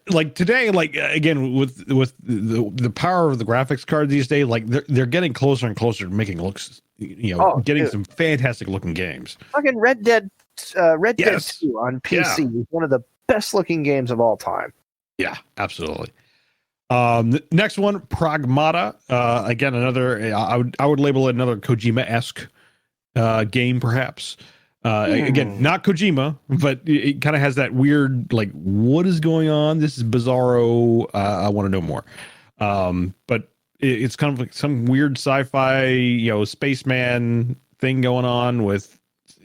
like today, like again with the power of the graphics card these days, like they're getting closer and closer to making looks, getting some fantastic looking games. Fucking Red Dead 2 on PC is one of the best looking games of all time. Yeah, absolutely. Next one, Pragmata. Again, another. I would label it another Kojima-esque game, perhaps. Again, not Kojima, but it kind of has that weird, like, what is going on? This is bizarro. I want to know more. But it's kind of like some weird sci-fi, spaceman thing going on with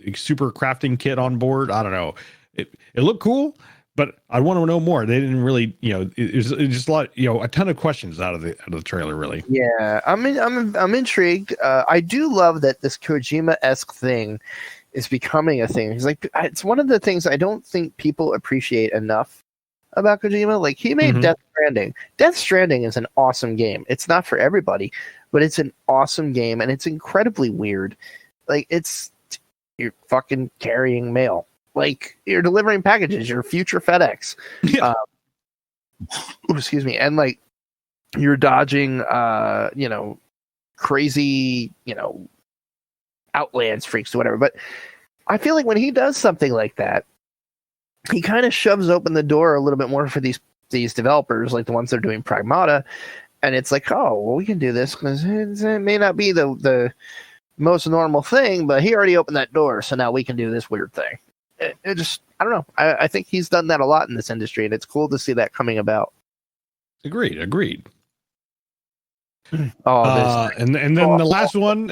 a super crafting kit on board. I don't know. It looked cool, but I want to know more. They didn't really, it's just a lot, a ton of questions out of the trailer, really. Yeah, I'm intrigued. I do love that this Kojima-esque thing is becoming a thing. It's one of the things I don't think people appreciate enough about Kojima. Like, he made Death Stranding. Death Stranding is an awesome game. It's not for everybody, but it's an awesome game, and it's incredibly weird. Like, you're fucking carrying mail. Like, you're delivering packages, you're future FedEx. Yeah. Excuse me. And like, you're dodging, crazy, Outlands freaks or whatever. But I feel like when he does something like that, he kind of shoves open the door a little bit more for these developers, like the ones that are doing Pragmata. And it's like, oh, well, we can do this because it may not be the most normal thing, but he already opened that door, so now we can do this weird thing. It just, I don't know. I think he's done that a lot in this industry, and it's cool to see that coming about. Agreed. Oh, and then the last one,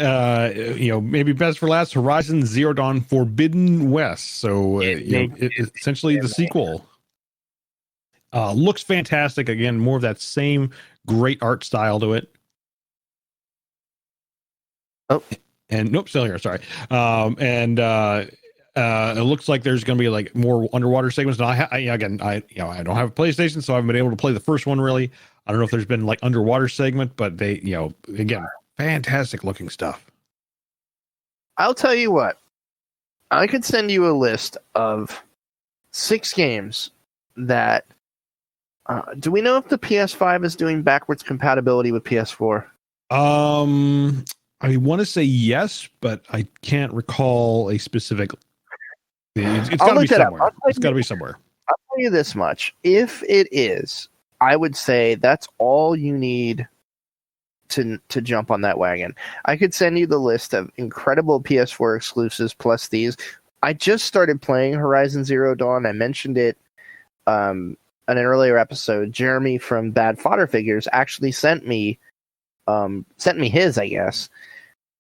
maybe best for last, Horizon Zero Dawn Forbidden West. So it's essentially the sequel. Looks fantastic. Again, more of that same great art style to it. Oh, and nope, still here. Sorry. It looks like there's going to be like more underwater segments. Now, I don't have a PlayStation, so I haven't been able to play the first one really. I don't know if there's been like underwater segment, but they, again, fantastic looking stuff. I'll tell you what. I could send you a list of 6 games that. Do we know if the PS5 is doing backwards compatibility with PS4? I want to say yes, but I can't recall a specific. It's got to be somewhere. It's got to be somewhere. I'll tell you this much: if it is, I would say that's all you need to jump on that wagon. I could send you the list of incredible PS4 exclusives plus these. I just started playing Horizon Zero Dawn. I mentioned it in an earlier episode. Jeremy from Bad Fodder Figures actually sent me his, I guess,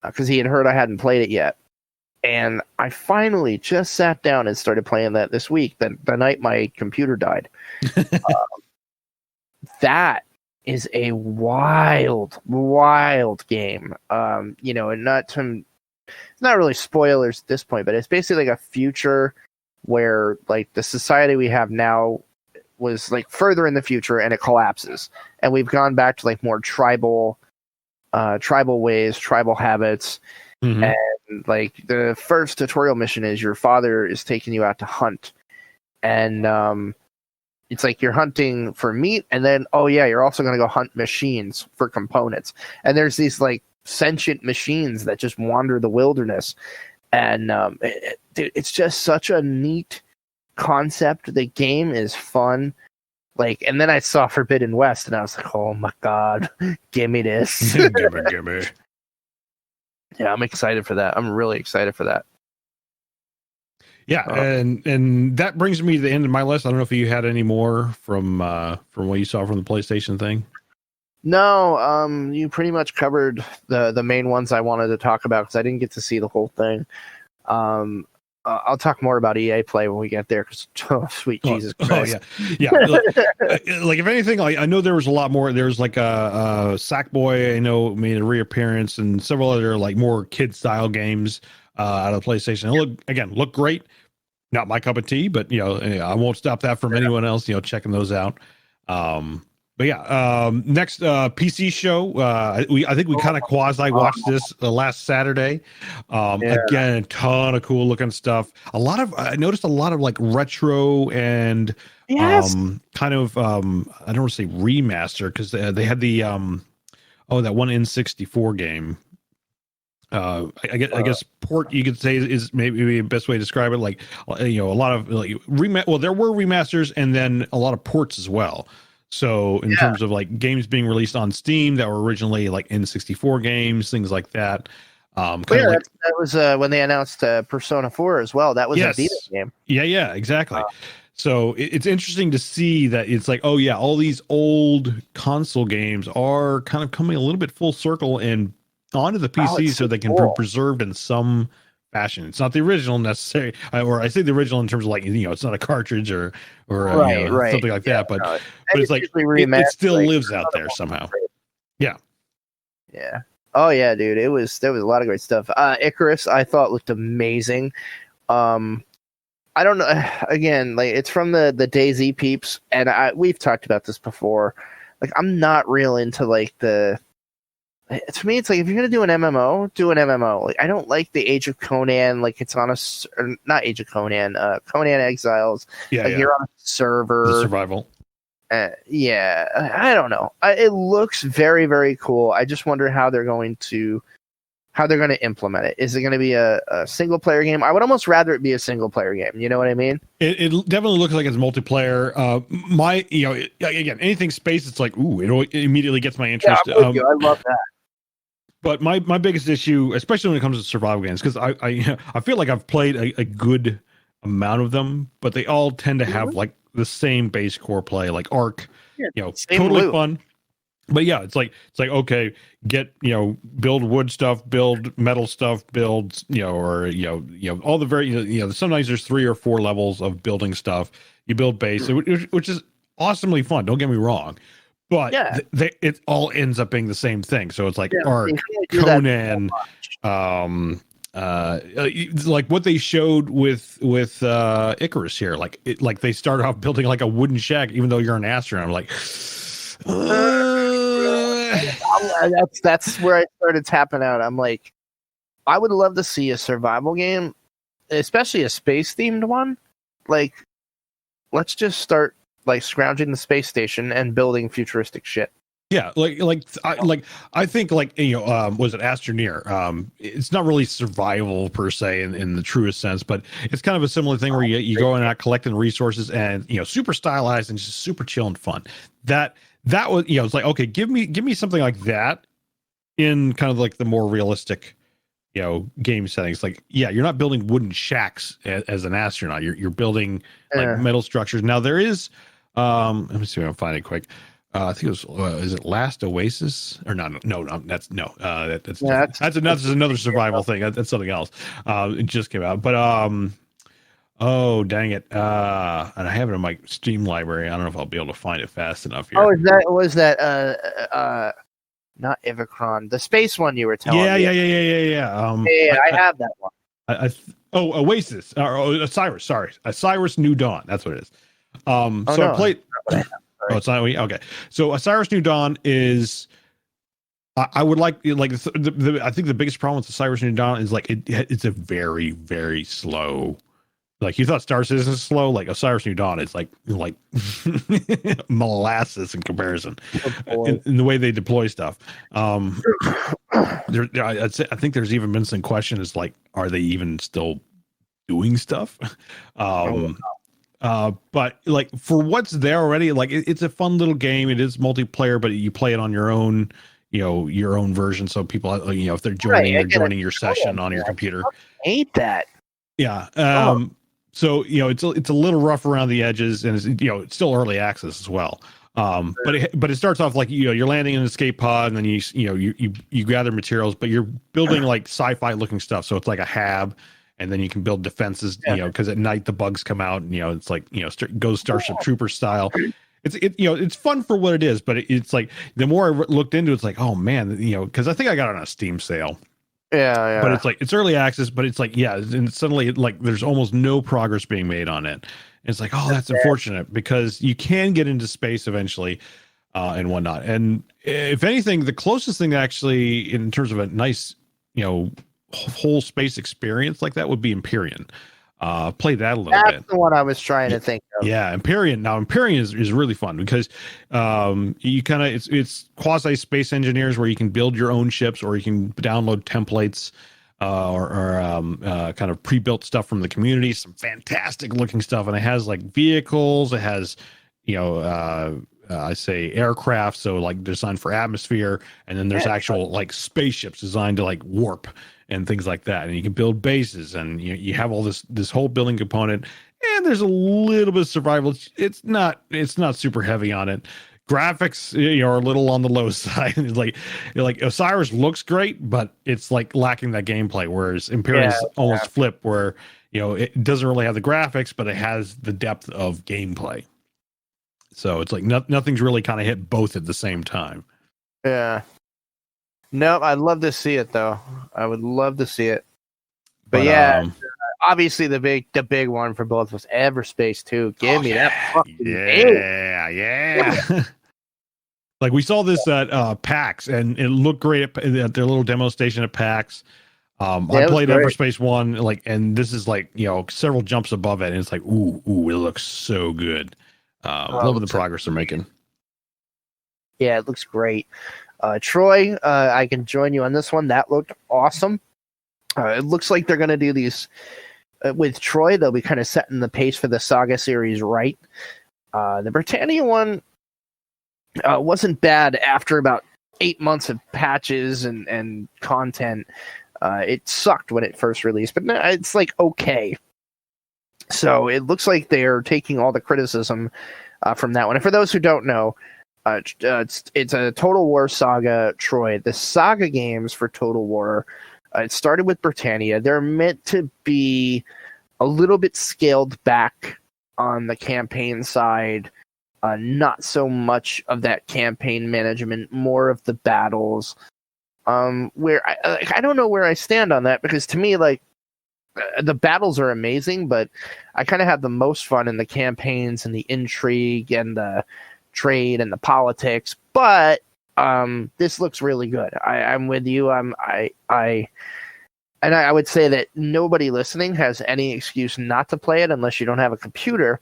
because he had heard I hadn't played it yet. And I finally just sat down and started playing that this week, the night my computer died. That is a wild game. And it's not really spoilers at this point, but it's basically like a future where like the society we have now was like further in the future and it collapses, and we've gone back to like more tribal ways, tribal habits. And like the first tutorial mission is your father is taking you out to hunt, and it's like you're hunting for meat, and then you're also going to go hunt machines for components, and there's these like sentient machines that just wander the wilderness, and it's just such a neat concept. The game is fun. Like, and then I saw Forbidden West, and I was like, "Oh my god, give me this!" give me. Yeah, I'm excited for that. I'm really excited for that. Yeah, and that brings me to the end of my list. I don't know if you had any more from what you saw from the PlayStation thing. No, you pretty much covered the main ones I wanted to talk about because I didn't get to see the whole thing. I'll talk more about EA Play when we get there because sweet Jesus Christ. Yeah. Like if anything, I know there was a lot more. There's like a Sackboy, I know, made a reappearance, and several other like more kid style games out of the PlayStation. Look great. Not my cup of tea, but I won't stop that from anyone else. Checking those out. But yeah, next PC show. I think we kind of quasi watched this last Saturday. Again, a ton of cool looking stuff. I noticed a lot of like retro and kind of I don't want to say remaster because they had the that one N64 game. I guess port you could say is maybe the best way to describe it. Like a lot of like there were remasters and then a lot of ports as well. So in terms of like games being released on Steam that were originally like N64 games, things like that. That was when they announced Persona 4 as well. That was a Vita game. Yeah, exactly. So it's interesting to see that it's like, all these old console games are kind of coming a little bit full circle and onto the PC so they can be preserved in some fashion. It's not the original necessarily, or I say the original in terms of like, it's not a cartridge or something like that, but it's like it still lives out there somehow. Yeah. Oh yeah, dude. There was a lot of great stuff. Icarus I thought looked amazing. I don't know, again, like it's from the DayZ peeps, and we've talked about this before. Like I'm not real into like to me, it's like if you're gonna do an MMO, do an MMO. Like I don't like the Age of Conan. Like it's on or not Age of Conan. Conan Exiles. You're on a server. The survival. I don't know. It looks very, very cool. I just wonder how they're going to implement it. Is it going to be a single player game? I would almost rather it be a single player game. You know what I mean? It definitely looks like it's multiplayer. Again, anything space, it's like, ooh, it immediately gets my interest. Yeah, I love that. But my biggest issue, especially when it comes to survival games, because I feel like I've played a good amount of them, but they all tend to have like the same base core play, like Ark, totally fun. But yeah, it's like okay, build wood stuff, build metal stuff, build all the very sometimes there's 3 or 4 levels of building stuff. You build base, which is awesomely fun. Don't get me wrong. But it all ends up being the same thing. So it's like Ark, Conan, like what they showed with Icarus here. Like they started off building like a wooden shack, even though you're an astronaut. I'm like, that's where I started tapping out. I'm like, I would love to see a survival game, especially a space themed one. Like, let's just start like scrounging the space station and building futuristic shit. Yeah, I think was it Astroneer? It's not really survival per se in the truest sense, but it's kind of a similar thing where you go in and out collecting resources and super stylized and just super chill and fun. That was it's like, okay, give me something like that in kind of like the more realistic game settings. Like you're not building wooden shacks as an astronaut. You're building like metal structures. Now there is let me see if I can find it quick. I think it was is it Last Oasis or no that's another survival thing. That's something else. It just came out, but oh dang it, and I have it in my Steam library. I don't know if I'll be able to find it fast enough here. Was that not Ivacron, the space one you were telling me? Yeah. I have that one. Oh, Oasis or Osiris. Sorry, Osiris New Dawn. That's what it is. So I played. Oh, it's not okay. So Osiris New Dawn is. I would like I think the biggest problem with Osiris New Dawn is like it's a very, very slow. Like you thought Star Citizen is slow, like Osiris New Dawn is like molasses in comparison in the way they deploy stuff. I think there's even been some questions like, are they even still doing stuff? But like for what's there already, like it's a fun little game. It is multiplayer, but you play it on your own, your own version. So people, if they're joining, they're joining your session on your computer. I hate that. Yeah. So it's a little rough around the edges, and it's still early access as well. But it starts off like you're landing in an escape pod, and then you gather materials, but you're building like sci-fi looking stuff. So it's like a hab, and then you can build defenses. Because at night the bugs come out, and it's like goes Starship Trooper style. It's fun for what it is, but it's like the more I looked into it, it's like, oh man, because I think I got it on a Steam sale. Yeah. But it's like it's early access, but it's like and suddenly like there's almost no progress being made on it. And it's like, oh, that's unfortunate, because you can get into space eventually and whatnot. And if anything, the closest thing actually in terms of a nice whole space experience like that would be Empyrean. Play that a little bit. That's the one I was trying to think of. Yeah, Empyrean. Now Empyrean is really fun because you kind of it's quasi space engineers where you can build your own ships, or you can download templates or kind of pre-built stuff from the community. Some fantastic looking stuff, and it has like vehicles. It has I say aircraft, so like designed for atmosphere, and then there's actual like spaceships designed to like warp and things like that. And you can build bases, and you have all this whole building component, and there's a little bit of survival. It's not super heavy on it. Graphics are a little on the low side. It's like Osiris looks great, but it's like lacking that gameplay, whereas Imperium is almost flip, where it doesn't really have the graphics, but it has the depth of gameplay. So it's like nothing's really kind of hit both at the same time. Yeah. No, I'd love to see it though. I would love to see it. But obviously the big one for both was Everspace 2. Give me that fucking yeah. Like we saw this at PAX, and it looked great at their little demo station at PAX. I played Everspace 1, and this is several jumps above it, and it's like, ooh, it looks so good. Loving the progress they're making. Yeah, it looks great. Troy, I can join you on this one. That looked awesome. It looks like they're going to do these with Troy. They'll be kind of setting the pace for the Saga series right. The Britannia one wasn't bad after about 8 months of patches and content. It sucked when it first released, but it's like okay. So it looks like they're taking all the criticism from that one. And for those who don't know, it's a Total War Saga Troy. The Saga games for Total War, it started with Britannia. They're meant to be a little bit scaled back on the campaign side. Not so much of that campaign management, more of the battles. Where I don't know where I stand on that, because to me, the battles are amazing, but I kind of have the most fun in the campaigns and the intrigue and the trade and the politics. But this looks really good. I'm with you. I would say that nobody listening has any excuse not to play it unless you don't have a computer.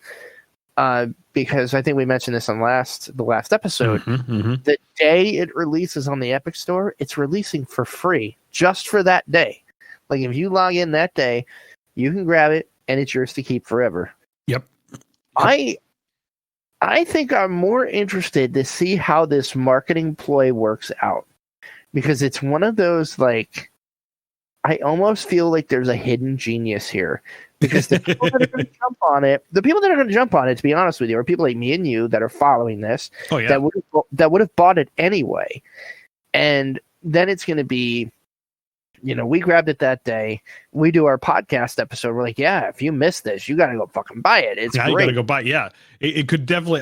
Because I think we mentioned this on the last episode. The day it releases on the Epic Store, it's releasing for free just for that day. Like if you log in that day, you can grab it and it's yours to keep forever. Yep. I think I'm more interested to see how this marketing ploy works out, because it's one of those I almost feel like there's a hidden genius here, because the people that are going to jump on it, to be honest with you, are people like me and you that are following this, that would have bought it anyway. And then it's going to be, we grabbed it that day. We do our podcast episode. We're like, yeah, if you missed this, you got to go fucking buy it. It's great. You got to go buy it. Yeah, it could definitely.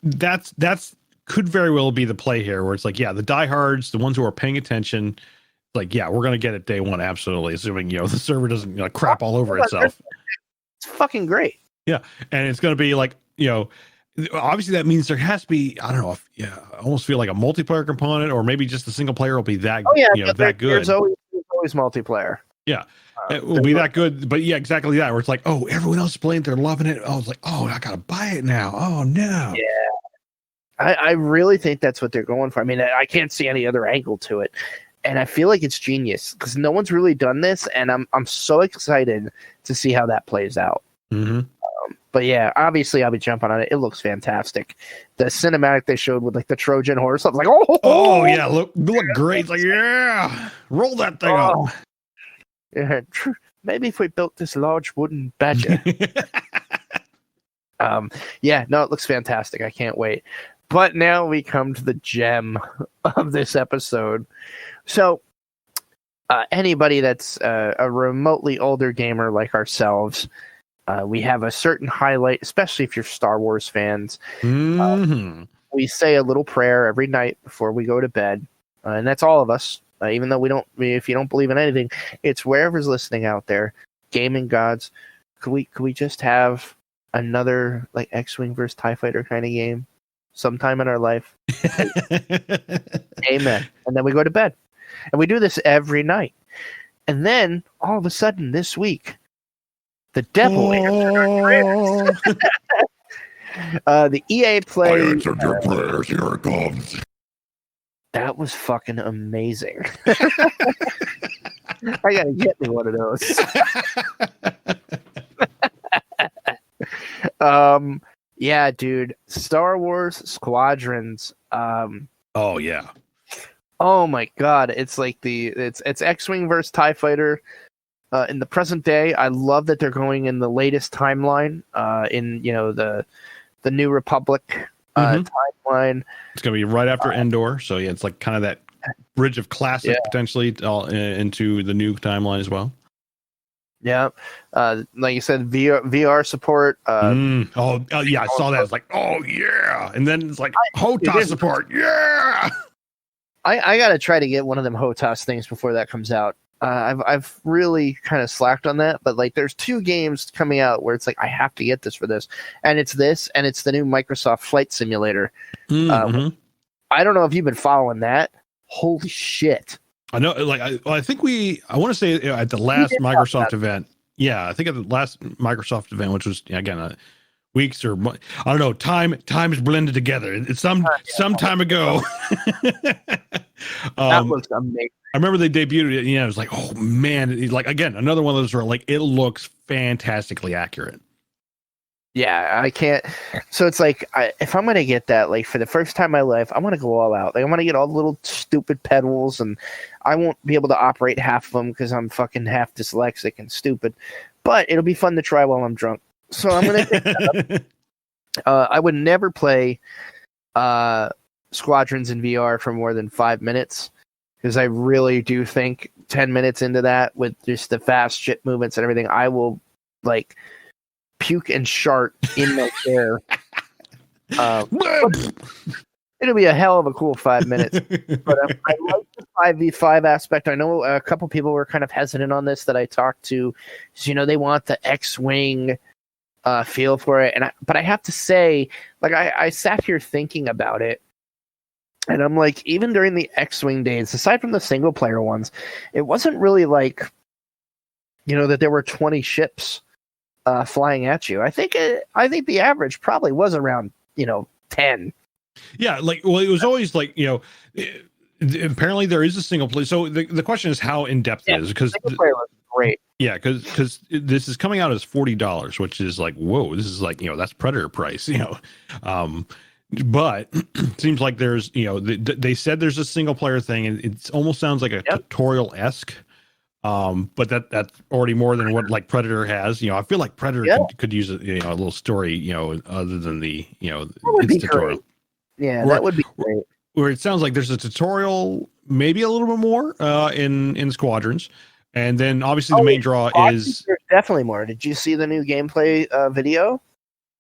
That's could very well be the play here, where it's like, yeah, the diehards, the ones who are paying attention, like, yeah, we're gonna get it day one, absolutely, assuming the server doesn't crap all over itself. It's fucking great. Yeah, and it's gonna be like obviously that means there has to be, I don't know if I almost feel like a multiplayer component, or maybe just the single player will be that that good. There's always multiplayer. Yeah, it will be that good. But yeah, exactly that. Where it's like, oh, everyone else is playing, they're loving it. Oh, it's like, oh, I gotta buy it now. Oh no. Yeah. I really think that's what they're going for. I mean, I can't see any other angle to it. And I feel like it's genius because no one's really done this, and I'm so excited to see how that plays out. Mm-hmm. But yeah, obviously I'll be jumping on it. It looks fantastic. The cinematic they showed with like the Trojan horse, I was like, oh yeah, look great. It's like, yeah, roll that thing up. Yeah, maybe if we built this large wooden badger. Yeah, no, it looks fantastic. I can't wait. But now we come to the gem of this episode. So, anybody that's a remotely older gamer like ourselves, we have a certain highlight, especially if you're Star Wars fans. Mm-hmm. We say a little prayer every night before we go to bed, and that's all of us. Even though if you don't believe in anything, it's wherever's listening out there, gaming gods. Could we just have another like X-Wing versus TIE Fighter kind of game sometime in our life? Amen. And then we go to bed. And we do this every night. And then, all of a sudden, this week, the devil answered our prayers. The EA Play... I answered your prayers, here it comes. That was fucking amazing. I gotta get me one of those. Yeah, dude. Star Wars Squadrons. Oh, yeah. Oh my god, it's like it's X-Wing versus TIE Fighter in the present day. I love that they're going in the latest timeline, in the New Republic timeline. It's gonna be right after Endor, so yeah, it's like kind of that bridge of classic potentially into the new timeline as well. Yeah, like you said, VR support. Oh yeah, I saw that. It's like, oh yeah, and then it's like HOTAS support. Yeah. I gotta try to get one of them HOTAS things before that comes out. I've really kind of slacked on that, but like there's 2 games coming out where it's like I have to get this for this, and it's the new Microsoft Flight Simulator. Mm-hmm. I don't know if you've been following that. Holy shit! I know, like I think I want to say at the last Microsoft event. Yeah, I think at the last Microsoft event, which was again weeks or I don't know, time's blended together. It's some time ago. That looks amazing. I remember they debuted it. It was like, oh man, like again, another one of those where like it looks fantastically accurate. Yeah, I can't. So it's like, if I'm going to get that, like for the first time in my life, I want to go all out. Like I want to get all the little stupid pedals, and I won't be able to operate half of them because I'm fucking half dyslexic and stupid. But it'll be fun to try while I'm drunk. So I'm going to pick that up. I would never play Squadrons in VR for more than 5 minutes, because I really do think 10 minutes into that, with just the fast shit movements and everything, I will like puke and shart in my chair. It'll be a hell of a cool 5 minutes. But I like the 5v5 aspect. I know a couple people were kind of hesitant on this that I talked to. So, they want the X-Wing feel for it. But I have to say, like, I sat here thinking about it, and I'm like, even during the X-Wing days, aside from the single player ones, it wasn't really like, that there were 20 ships flying at you. I think the average probably was around 10. Yeah, like, well, it was always like apparently there is a single player. So the question is how in depth it is, because single player was great. Yeah, because this is coming out as $40, which is like, whoa, this is like that's Predator price, But it seems like there's they said there's a single player thing, and it almost sounds like a tutorial-esque. But that's already more than what like Predator has. I feel like Predator could use a little story, other than the its tutorial. Great. Yeah, that would be great. Where it sounds like there's a tutorial, maybe a little bit more in Squadrons, and then obviously the main draw is there's definitely more. Did you see the new gameplay video?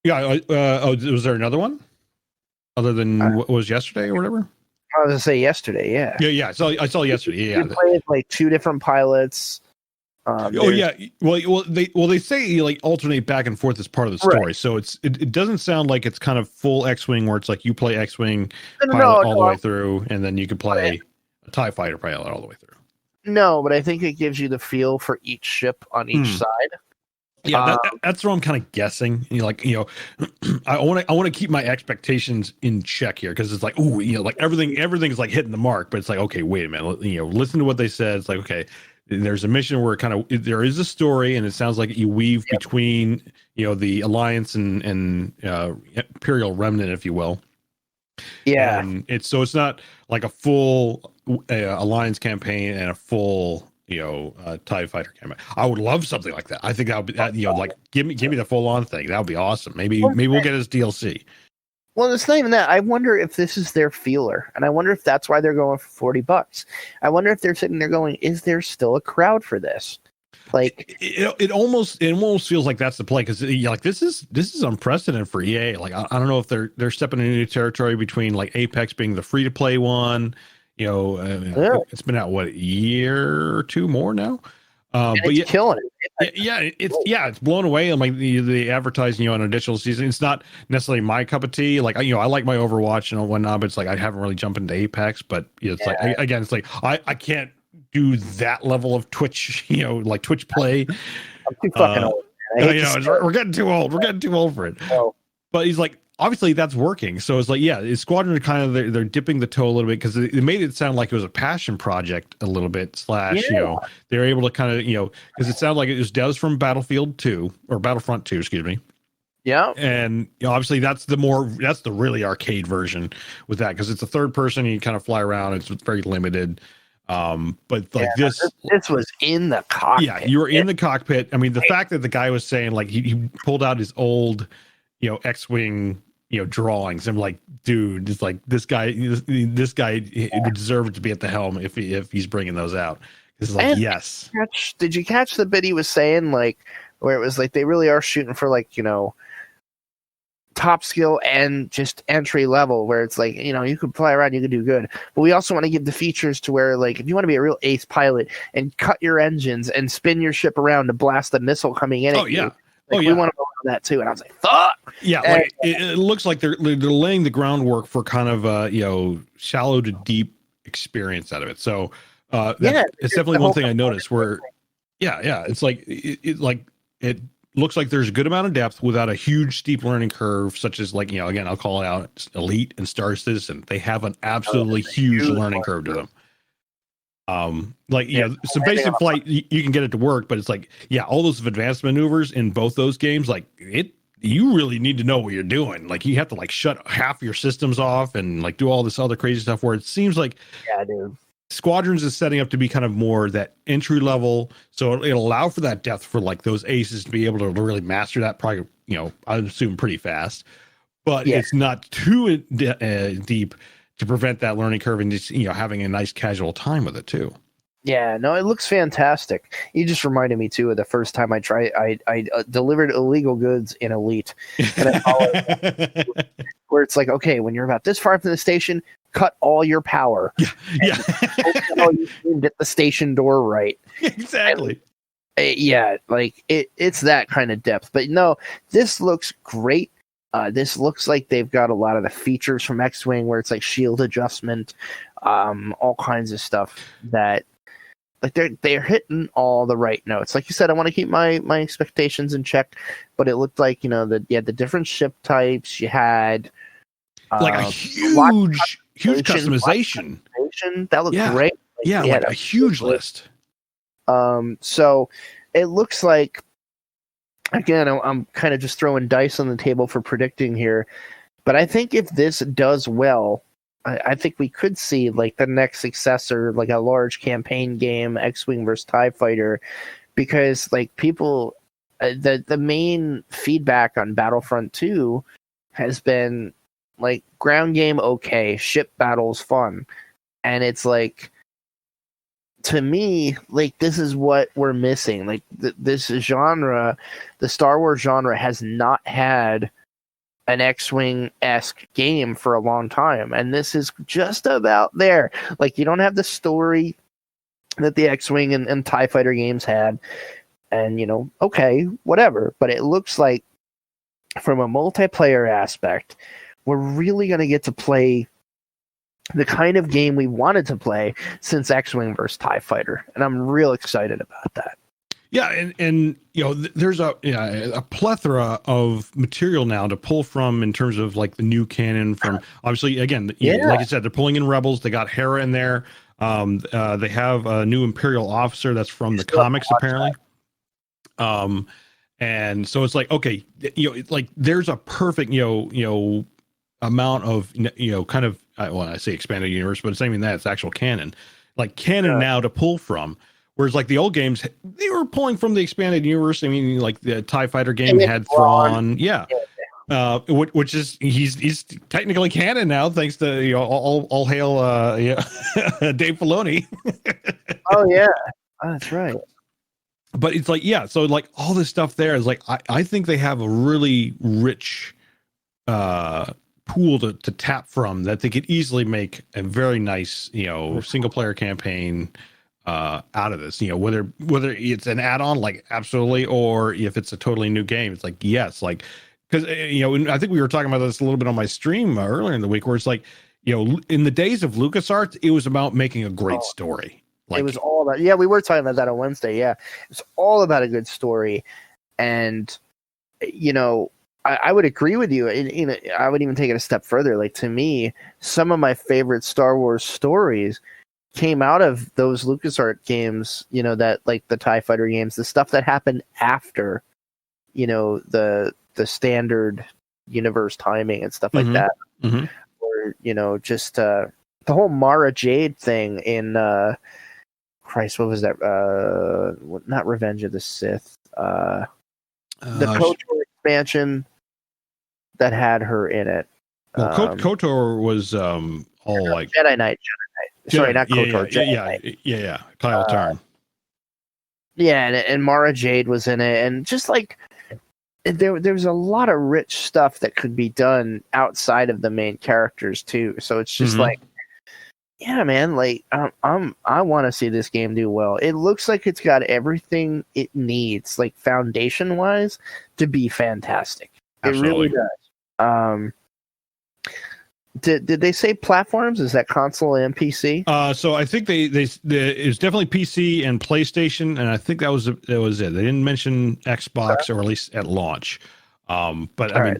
Yeah. Was there another one other than what was yesterday or whatever? I was gonna say yesterday. Yeah. Yeah. I saw yesterday. Yeah. You play with like 2 different pilots. Oh yeah. Well, they say you like alternate back and forth as part of the story. Right. So it doesn't sound like it's kind of full X-wing where it's like you play X-wing pilot all the way through, and then you can play a TIE fighter pilot all the way through. No, but I think it gives you the feel for each ship on each side. Yeah, that's what I'm kind of guessing. I want to keep my expectations in check here because it's like, ooh, like everything is like hitting the mark, but it's like, okay, wait a minute, listen to what they said. It's like, okay, there's a mission where there is a story, and it sounds like you weave between the Alliance and Imperial Remnant, if you will. Yeah, and it's not like a full Alliance campaign and a full TIE fighter campaign. I would love something like that. I think that would be like give me the full on thing. That would be awesome. Maybe we'll get his DLC. Well, it's not even that. I wonder if this is their feeler, and I wonder if that's why they're going for $40. I wonder if they're sitting there going, "Is there still a crowd for this?" Like it almost feels like that's the play because like this is unprecedented for EA. Like I don't know if they're stepping into new territory between like Apex being the free to play one. It's been out what, a year or two more now. But it's killing it. It's blown away. And like the advertising, an additional season. It's not necessarily my cup of tea. Like I like my Overwatch and whatnot, but it's like I haven't really jumped into Apex. But it's like again, it's like I can't do that level of Twitch, like Twitch play. I'm too fucking old. We're getting too old. We're getting too old for it. Oh. But he's like, obviously that's working. So it's like, Squadron kind of they're dipping the toe a little bit because it made it sound like it was a passion project a little bit. They're able to kind of because it sounded like it was devs from Battlefield 2 or Battlefront 2, excuse me. Yeah, and obviously that's the really arcade version with that because it's a third person. And you kind of fly around. It's very limited. But like this was in the cockpit. Yeah, you were in the cockpit. I mean, the fact that the guy was saying like he pulled out his old X-wing drawings. I'm like, dude, it's like this guy deserved to be at the helm if he's bringing those out. It's like, yes. Did you catch the bit he was saying, like where it was like they really are shooting for like top skill and just entry level, where it's like you could fly around, you could do good, but we also want to give the features to where like if you want to be a real ace pilot and cut your engines and spin your ship around to blast a missile coming in at you. We want to go on that too. And I was like, fuck. Yeah, like it looks like they're laying the groundwork for kind of a shallow to deep experience out of it. So it's definitely one thing I noticed where it's like it looks like there's a good amount of depth without a huge steep learning curve, such as like again, I'll call it out, Elite and Star Citizen. They have an absolutely huge learning curve to them. Some basic flight you can get it to work, but it's like all those advanced maneuvers in both those games, like you really need to know what you're doing. Like you have to like shut half your systems off and like do all this other crazy stuff where it seems like dude, Squadrons is setting up to be kind of more that entry level, so it'll allow for that depth for like those aces to be able to really master that probably I assume pretty fast, but it's not too deep to prevent that learning curve and just having a nice casual time with it too. Yeah, no, it looks fantastic. You just reminded me too of the first time I delivered illegal goods in Elite, and where it's like, okay, when you're about this far from the station, cut all your power. Yeah. You can get the station door right. Exactly. And, like it's that kind of depth. But no, this looks great. This looks like they've got a lot of the features from X-Wing, where it's like shield adjustment, all kinds of stuff that. Like they're hitting all the right notes. Like you said, I want to keep my expectations in check, but it looked like the different ship types. You had like a huge customization. That looked great. Like a huge list. So it looks like, again, I'm kind of just throwing dice on the table for predicting here, but I think if this does well, I think we could see like the next successor, like a large campaign game, X-Wing versus TIE Fighter, because like people, the main feedback on Battlefront 2 has been like ground game okay, ship battles fun, and it's like, to me, like this is what we're missing. Like this genre, the Star Wars genre has not had an X-Wing-esque game for a long time, and this is just about there. Like, you don't have the story that the X-Wing and TIE Fighter games had, and, you know, okay, whatever, but it looks like from a multiplayer aspect, we're really going to get to play the kind of game we wanted to play since X-Wing versus TIE Fighter, and I'm real excited about that. Yeah, and you know, there's a plethora of material now to pull from in terms of like the new canon. From obviously, again, like I said, they're pulling in Rebels. They got Hera in there. They have a new Imperial officer that's from the comics, apparently. And so it's like, okay, you know, like there's a perfect, you know, amount of, you know, kind of, well, I say expanded universe, but it's not even that, it's actual canon, like canon now to pull from. Whereas like the old games, they were pulling from the expanded universe. I mean, like the TIE Fighter game had Thrawn, which is he's technically canon now, thanks to, you know, all hail Dave Filoni. Oh yeah, that's right. But it's like, yeah, so like all this stuff there is like, I think they have a really rich pool to tap from that they could easily make a very nice, you know, single player campaign out of this, you know, whether it's an add-on, like absolutely, or if it's a totally new game, it's like, yes, like, because, you know, I think we were talking about this a little bit on my stream earlier in the week, where it's like, you know, in the days of LucasArts, it was about making a great story. Like, it was all about, yeah, we were talking about that on Wednesday. Yeah, it's all about a good story, and you know, I would agree with you. You know, I would even take it a step further. Like, to me, some of my favorite Star Wars stories came out of those LucasArts games. You know, that like the TIE Fighter games, the stuff that happened after, you know, the standard universe timing and stuff like that, or you know, just the whole Mara Jade thing in Christ, what was that? Not Revenge of the Sith. The KOTOR expansion that had her in it. Well, KOTOR was all like Jedi Knight. Sorry, not KOTOR. Jedi Knight. Yeah. Kyle Tarn. Yeah, and Mara Jade was in it, and just like there's a lot of rich stuff that could be done outside of the main characters too. So it's just like, yeah, man, like I want to see this game do well. It looks like it's got everything it needs, like foundation wise, to be fantastic. Absolutely. It really does. Did they say platforms? Is that console and PC? So I think they it's definitely PC and PlayStation, and I think that was it. They didn't mention Xbox, or at least at launch. But I mean,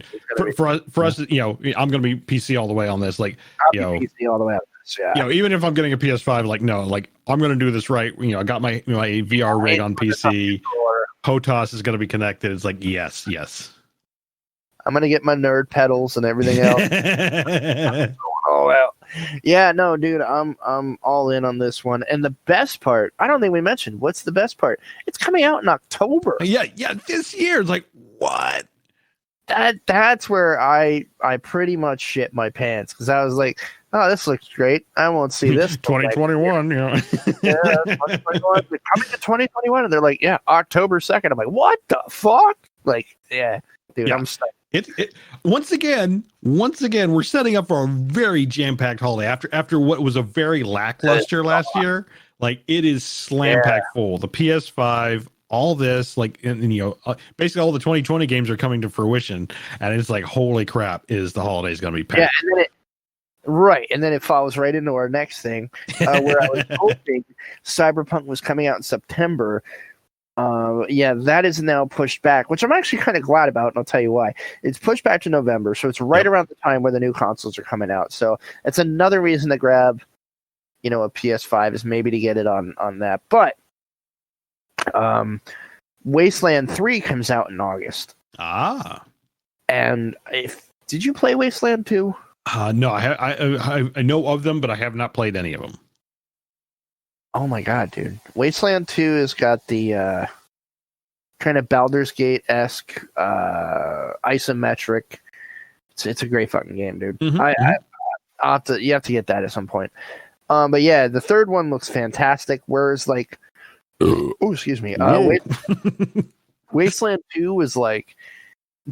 for us, you know, I'm going to be PC all the way on this. Like, you know, PC all the way on this. Yeah. You know, even if I'm getting a PS5, like, no, like I'm going to do this right. You know, I got my VR rig on PC. HOTAS is going to be connected. It's like, yes. I'm gonna get my nerd pedals and everything else. Oh well, yeah, no, dude, I'm all in on this one. And the best part, I don't think we mentioned. What's the best part? It's coming out in October. Yeah, this year. It's like, what? That's where I pretty much shit my pants, because I was like, oh, this looks great. I won't see this 2021. You know. Yeah, 2021. They're coming to 2021, and they're like, yeah, October 2nd. I'm like, what the fuck? Like, yeah, dude, I'm stuck. Once again, we're setting up for a very jam-packed holiday after what was a very lackluster last year. Like, it is slam-packed full. The PS5, all this, like, and you know, basically all the 2020 games are coming to fruition, and it's like, holy crap, is the holidays going to be packed? Yeah, and then it follows right into our next thing, where I was hoping Cyberpunk was coming out in September. Yeah, that is now pushed back, which I'm actually kind of glad about, and I'll tell you why. It's pushed back to November, so it's right around the time where the new consoles are coming out. So it's another reason to grab, you know, a PS5, is maybe to get it on that. But Wasteland 3 comes out in August. And did you play Wasteland 2? No, I know of them, but I have not played any of them. Oh my god, dude. Wasteland 2 has got the kind of Baldur's Gate-esque isometric. It's a great fucking game, dude. You have to get that at some point. But yeah, the third one looks fantastic. Whereas like, oh, excuse me. Wasteland 2 was like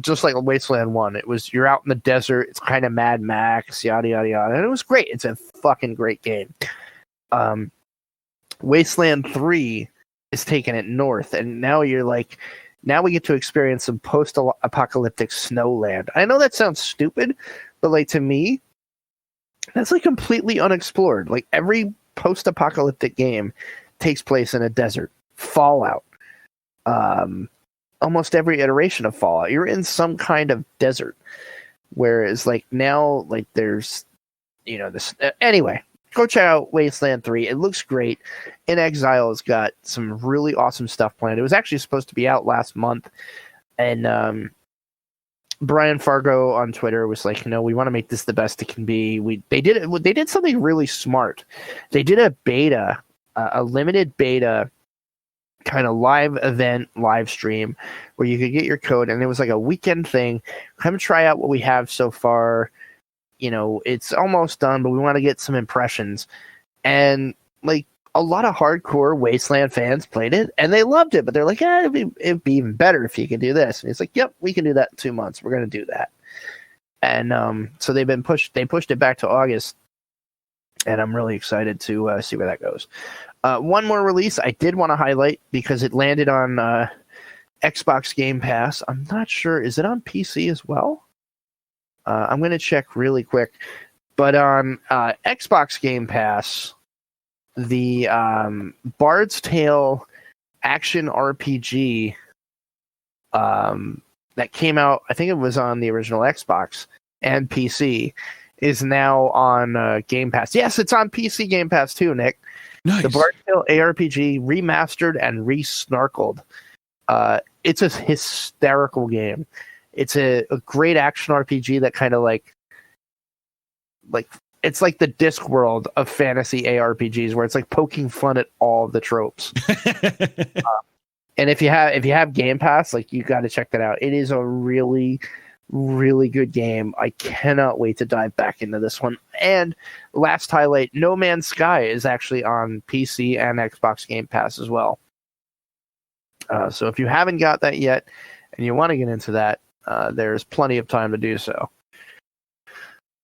just like Wasteland 1. It was, you're out in the desert, it's kind of Mad Max, yada yada yada, and it was great. It's a fucking great game. Wasteland 3 is taking it north, and now you're like, now we get to experience some post-apocalyptic snowland. I know that sounds stupid, but like, to me, that's like completely unexplored. Like, every post-apocalyptic game takes place in a desert. Fallout, almost every iteration of Fallout, you're in some kind of desert. Whereas like now, like there's, you know, this anyway. Go check out Wasteland 3. It looks great. In Exile has got some really awesome stuff planned. It was actually supposed to be out last month, and Brian Fargo on Twitter was like, you know, we want to make this the best it can be. They did something really smart. They did a beta, a limited beta kind of live stream where you could get your code, and it was like a weekend thing. Come try out what we have so far. You know, it's almost done, but we want to get some impressions. And like, a lot of hardcore Wasteland fans played it and they loved it, but they're like, it'd be even better if you could do this. And it's like, yep, we can do that in 2 months. We're going to do that. And so they pushed it back to August, and I'm really excited to see where that goes. One more release I did want to highlight because it landed on Xbox Game Pass. I'm not sure. Is it on PC as well? I'm going to check really quick. But on Xbox Game Pass, the Bard's Tale action RPG that came out, I think it was on the original Xbox and PC, is now on Game Pass. Yes, it's on PC Game Pass too, Nick. Nice. The Bard's Tale ARPG remastered and re-snarkled. It's a hysterical game. It's a great action RPG that kind of like it's like the Discworld of fantasy ARPGs, where it's like poking fun at all of the tropes. And if you have Game Pass, like, you got to check that out. It is a really, really good game. I cannot wait to dive back into this one. And last highlight, No Man's Sky is actually on PC and Xbox Game Pass as well. So if you haven't got that yet and you want to get into that, there's plenty of time to do so.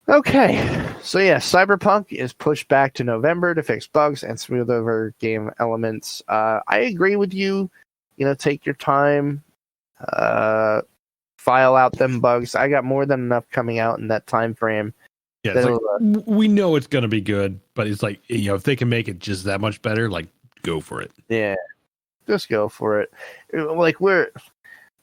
Okay, so yeah, Cyberpunk is pushed back to November to fix bugs and smooth over game elements. I agree with you. You know, take your time, file out them bugs. I got more than enough coming out in that time frame. Yeah, it's like, we know it's going to be good, but it's like, you know, if they can make it just that much better, like, go for it. Yeah, just go for it. Like,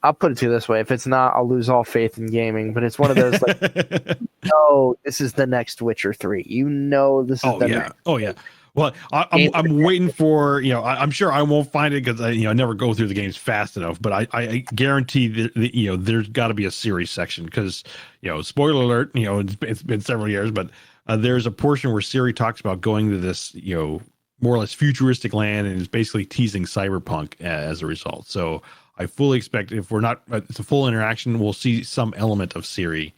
I'll put it to you this way: if it's not, I'll lose all faith in gaming. But it's one of those, like, no, this is the next Witcher 3. You know, this is next. Oh yeah. Well, I'm waiting for, you know, I'm sure I won't find it because I never go through the games fast enough. But I guarantee that, you know, there's got to be a series section because, you know, spoiler alert, you know, it's been several years, but there's a portion where Siri talks about going to this, you know, more or less futuristic land, and is basically teasing cyberpunk as a result. So I fully expect, if we're not, it's a full interaction, we'll see some element of Siri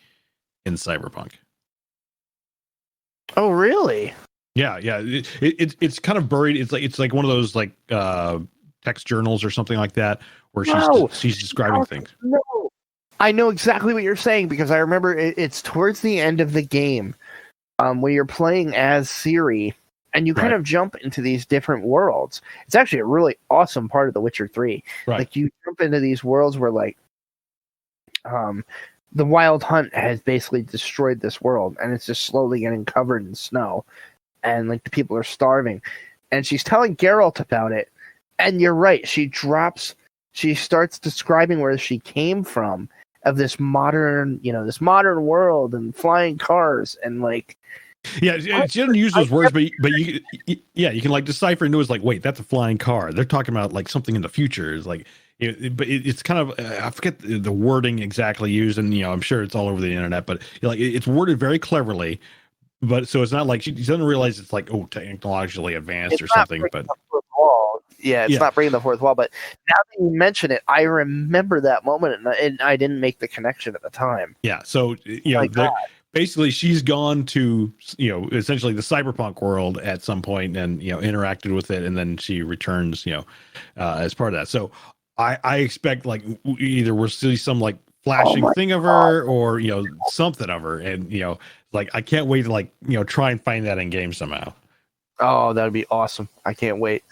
in cyberpunk. Oh, really? Yeah. It's kind of buried. It's like one of those like text journals or something like that, where she's describing things. No, I know exactly what you're saying because I remember it's towards the end of the game, where you're playing as Siri, and you kind of jump into these different worlds. It's actually a really awesome part of The Witcher 3. Right. Like, you jump into these worlds where, like, the Wild Hunt has basically destroyed this world, and it's just slowly getting covered in snow, and like the people are starving. And she's telling Geralt about it, and you're right. She starts describing where she came from, of this modern world and flying cars and like. Yeah, she doesn't use those words, but you can like decipher and know it's like, wait, that's a flying car. They're talking about like something in the future. It's like, but it's kind of, I forget the wording exactly used, and you know, I'm sure it's all over the internet, but like it's worded very cleverly. But so it's not like she doesn't realize it's like, oh, technologically advanced or something. But it's not breaking the fourth wall. But now that you mention it, I remember that moment, and I didn't make the connection at the time. Yeah, so you know. Basically, she's gone to, you know, essentially the cyberpunk world at some point, and, you know, interacted with it, and then she returns, you know, as part of that. So I expect like either we'll see some like flashing thing of her, or something of her, and like I can't wait to like try and find that in game somehow. Oh, that'd be awesome! I can't wait.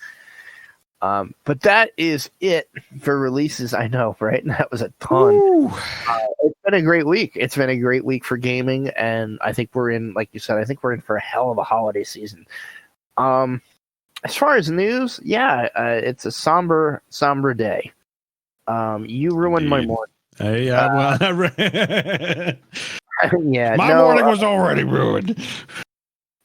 But that is it for releases. I know, right? That was a ton. It's been a great week. It's been a great week for gaming, and I think we're in, like you said, I think we're in for a hell of a holiday season. As far as news, it's a somber day. You ruined my morning. My morning was already ruined.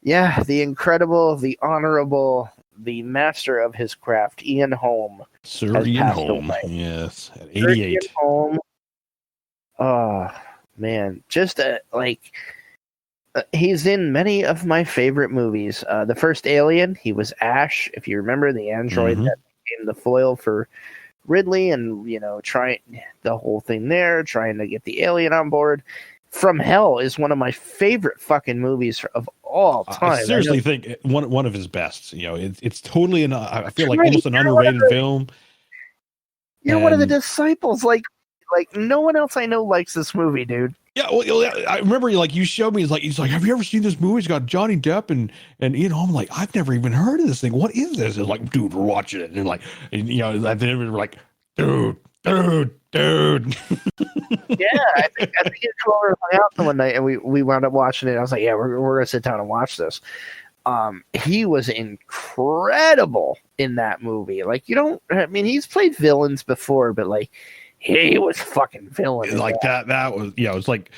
Yeah, the incredible, the honorable, the master of his craft, Ian Holm. Sir Ian Holm, yes, at 88. Sir Ian Holm. Oh, man. Just he's in many of my favorite movies. The first Alien, he was Ash, if you remember, the android that became the foil for Ridley, and, trying the whole thing there, trying to get the alien on board. From Hell is one of my favorite fucking movies of all time. I seriously think one of his best. It's totally I feel like almost an underrated film. You're one of the disciples. Like no one else I know likes this movie, dude. Yeah, well, I remember you showed me. He's like, have you ever seen this movie? It's got Johnny Depp and Ian Holm. I'm like, I've never even heard of this thing. What is this? It's like, dude, we're watching it. And at the end we were like, dude. Yeah, I think it's over and hung out one night, and we wound up watching it. I was like, yeah, we're gonna sit down and watch this. He was incredible in that movie. He's played villains before, but he was fucking villain. That was it's like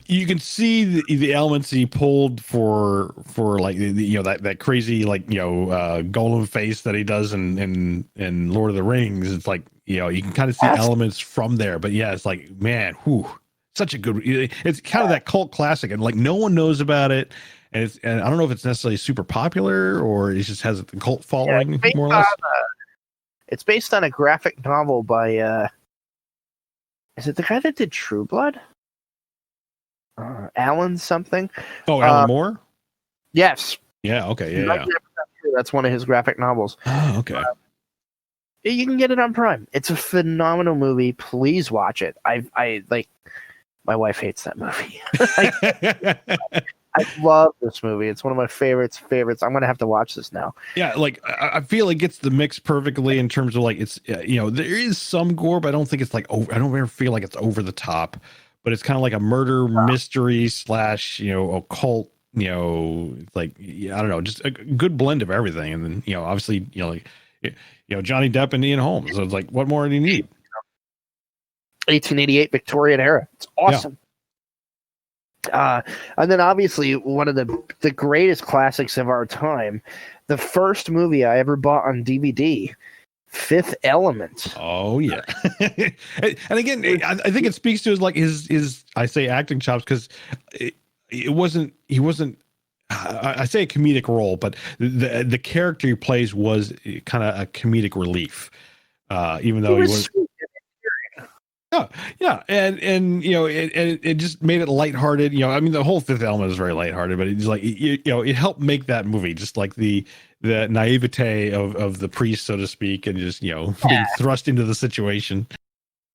you can see the elements he pulled for like that crazy golem face that he does in Lord of the Rings. It's like you can kind of see elements from there, but it's like, man, such a good. It's kind of that cult classic, and no one knows about it, and I don't know if it's necessarily super popular or it just has a cult following, more or less. It's based on a graphic novel by is it the guy that did True Blood? Alan something. Oh, Alan Moore? Yes. Yeah, okay, yeah. That's one of his graphic novels. Oh, okay. You can get it on Prime. It's a phenomenal movie. Please watch it. I my wife hates that movie. I love this movie. It's one of my favorites. I'm gonna have to watch this now. Yeah, I feel it gets the mix perfectly in terms of it's there is some gore, but I don't think it's over. I don't ever feel like it's over the top, but it's kind of like a murder mystery / occult. I don't know, just a good blend of everything, and then obviously Johnny Depp and Ian Holm. So it's like, what more do you need? 1888 Victorian era. It's awesome. Yeah. And then obviously one of the greatest classics of our time, the first movie I ever bought on DVD, Fifth Element. Oh yeah. And again, I think it speaks to his I say acting chops, because he wasn't I say a comedic role, but the character he plays was kind of a comedic relief, even though he was. Yeah, and it just made it lighthearted. The whole Fifth Element is very lighthearted, but it's it helped make that movie just like the naivete of the priest, so to speak, and just getting thrust into the situation.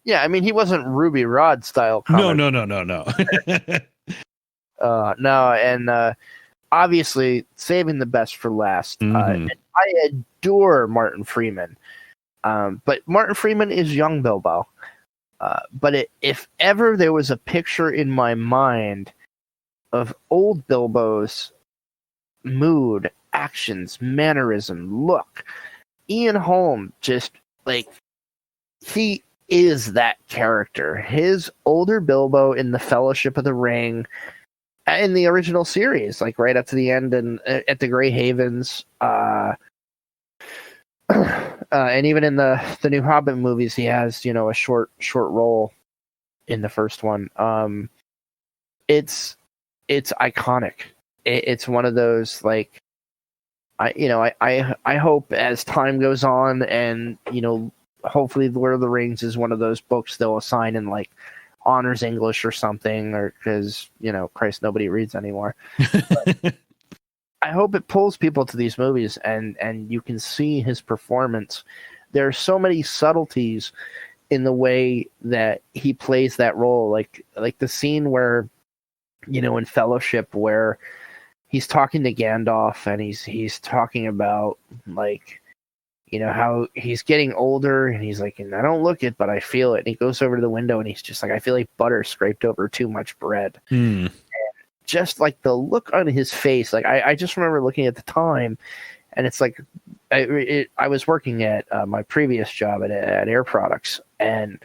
Yeah, he wasn't Ruby Rod style. No. No, and obviously saving the best for last. I adore Martin Freeman, but Martin Freeman is young Bilbo. But if ever there was a picture in my mind of old Bilbo's mood, actions, mannerism, look, Ian Holm just he is that character. His older Bilbo in the Fellowship of the Ring, in the original series, right up to the end, and at the Grey Havens, and even in the new Hobbit movies, he has a short role in the first one. It's iconic. It's one of those I hope as time goes on, and hopefully Lord of the Rings is one of those books they'll assign in honors English or something, or because Christ, nobody reads anymore. I hope it pulls people to these movies, and you can see his performance. There are so many subtleties in the way that he plays that role. Like the scene where, in Fellowship, where he's talking to Gandalf and he's talking about, like, how he's getting older, and he's like, and I don't look it, but I feel it. And he goes over to the window and he's just like, I feel like butter scraped over too much bread. Just like the look on his face, like I just remember looking at the time, and it's like I was working at my previous job at Air Products, and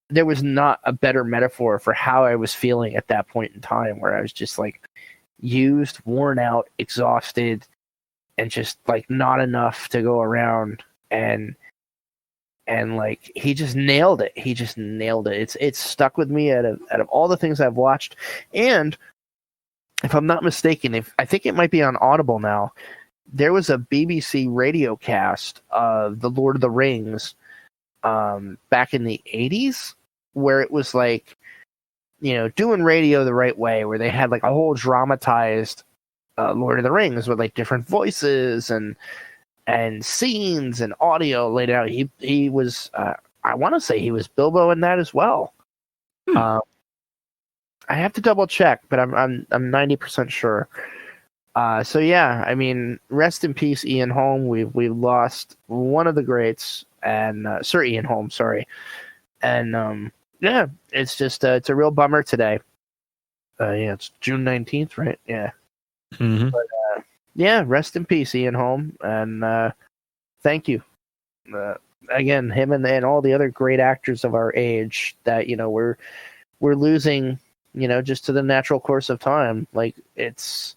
there was not a better metaphor for how I was feeling at that point in time, where I was just like used, worn out, exhausted, and just like not enough to go around. And like he just nailed it. It's stuck with me out of all the things I've watched. And if I'm not mistaken, I think it might be on Audible now, there was a BBC radio cast of The Lord of the Rings back in the 80s, where it was like, doing radio the right way, where they had like a whole dramatized Lord of the Rings with like different voices and scenes and audio laid out. He was I want to say he was Bilbo in that as well. I have to double check, but I'm 90% sure. So yeah, I mean, rest in peace, Ian Holm. We lost one of the greats, and Sir Ian Holm, sorry. And yeah, it's just it's a real bummer today. Yeah, it's June 19th, right? Yeah. Mm-hmm. But yeah, rest in peace, Ian Holm, and thank you. Again, him and all the other great actors of our age that we're losing, just to the natural course of time. Like it's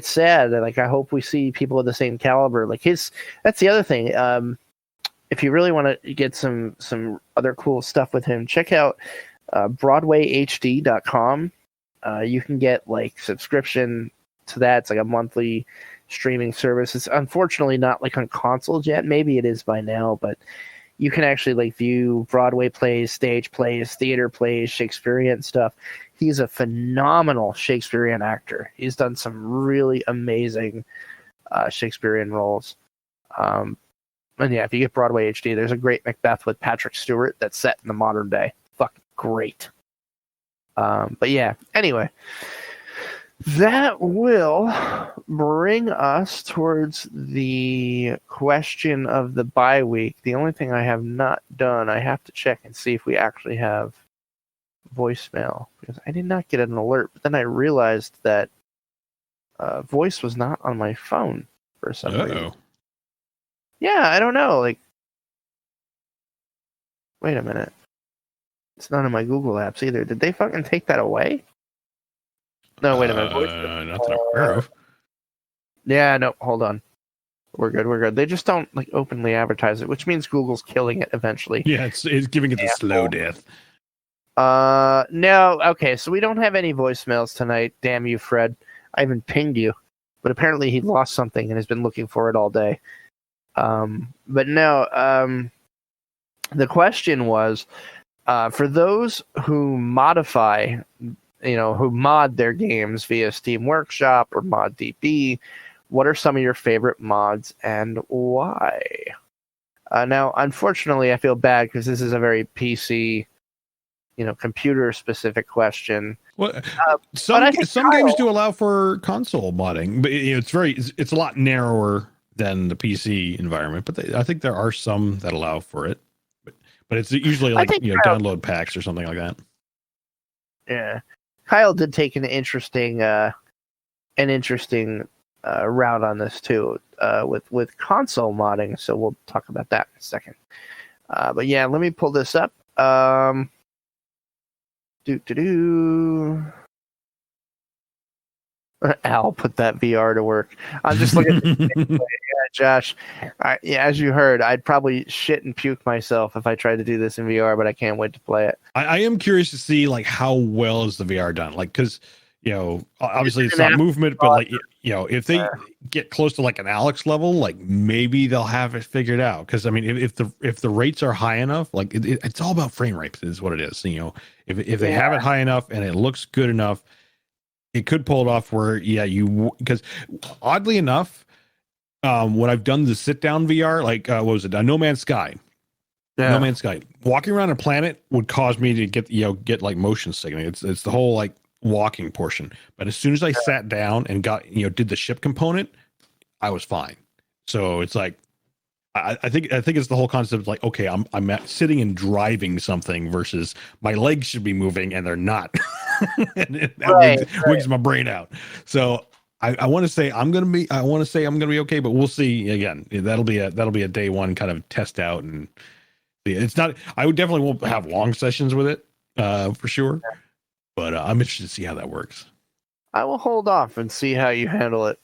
sad. Like I hope we see people of the same caliber. Like that's the other thing. If you really want to get some other cool stuff with him, check out BroadwayHD.com. You can get like subscription to that. It's like a monthly streaming service. It's unfortunately not like on consoles yet. Maybe it is by now, but you can actually like view Broadway plays, stage plays, theater plays, Shakespearean stuff. He's a phenomenal Shakespearean actor. He's done some really amazing Shakespearean roles. And yeah, if you get Broadway HD, there's a great Macbeth with Patrick Stewart that's set in the modern day. Fucking great. But yeah, anyway, that will bring us towards the question of the bye week. The only thing I have not done, I have to check and see if we actually have voicemail, because I did not get an alert, but then I realized that voice was not on my phone for some reason. Yeah, I don't know. Like, wait a minute. It's not in my Google apps either. Did they fucking take that away? No, wait a minute. Not that I'm aware of. Yeah, no, hold on. We're good. They just don't like openly advertise it, which means Google's killing it eventually. Yeah, it's giving it the slow death. No, okay, so we don't have any voicemails tonight. Damn you, Fred. I haven't pinged you. But apparently he lost something and has been looking for it all day. But no, the question was, for those who modify, who mod their games via Steam Workshop or ModDB, what are some of your favorite mods and why? Now, unfortunately, I feel bad because this is a very PC, computer-specific question. Well, some games do allow for console modding, but it's a lot narrower than the PC environment. But I think there are some that allow for it. But it's usually like download packs or something like that. Yeah, Kyle did take an interesting route on this too, with console modding. So we'll talk about that in a second. But yeah, let me pull this up. Al put that VR to work. I'm just looking at yeah, Josh. As you heard, I'd probably shit and puke myself if I tried to do this in VR, but I can't wait to play it. I am curious to see like how well is the VR done, like because obviously it's not movement, but like if they get close to like an Alex level, like maybe they'll have it figured out. Because I mean, if the rates are high enough, like it's all about frame rates is what it is. If they have it high enough and it looks good enough, it could pull it off where because oddly enough, when I've done the sit down VR, like what was it, No Man's Sky, No Man's Sky. Walking around a planet would cause me to get like motion sickness. It's the whole like walking portion. But as soon as I sat down and did the ship component, I was fine. So it's like I think it's the whole concept of like, okay, I'm sitting and driving something versus my legs should be moving and they're not. And that wigs my brain out. So I want to say I'm gonna be okay, but we'll see. Again, that'll be a day one kind of test out, and it's not. I would definitely won't have long sessions with it for sure, but I'm interested to see how that works. I will hold off and see how you handle it.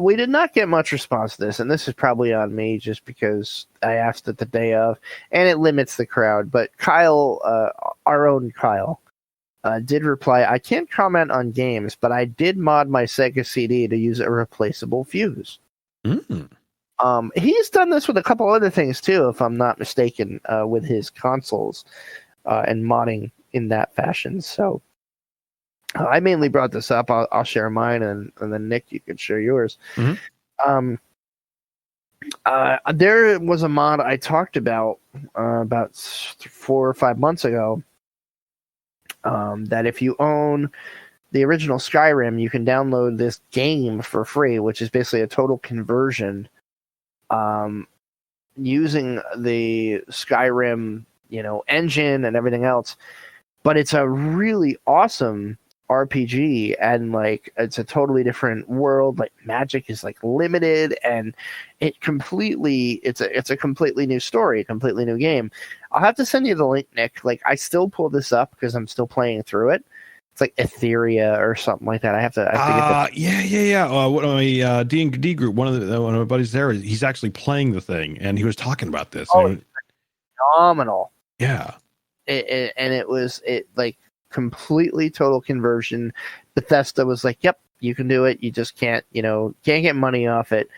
We did not get much response to this, and this is probably on me just because I asked it the day of, and it limits the crowd. But Kyle, our own Kyle, did reply, I can't comment on games, but I did mod my Sega CD to use a replaceable fuse. He's done this with a couple other things too, if I'm not mistaken, with his consoles and modding in that fashion. So I mainly brought this up. I'll share mine, and then Nick, you can share yours. Mm-hmm. There was a mod I talked about 4 or 5 months ago. That if you own the original Skyrim, you can download this game for free, which is basically a total conversion, using the Skyrim, engine and everything else. But it's a really awesome RPG, and like it's a totally different world. Like magic is like limited, and it's a completely new story, a completely new game. I'll have to send you the link, Nick. Like I still pull this up because I'm still playing through it. It's like Athea or something like that. I have to get that. Yeah. One of my D&D group, one of my buddies there, he's actually playing the thing, and he was talking about this. Oh, it's phenomenal. Yeah. It was completely total conversion. Bethesda was like, yep, you can do it. You just can't get money off it.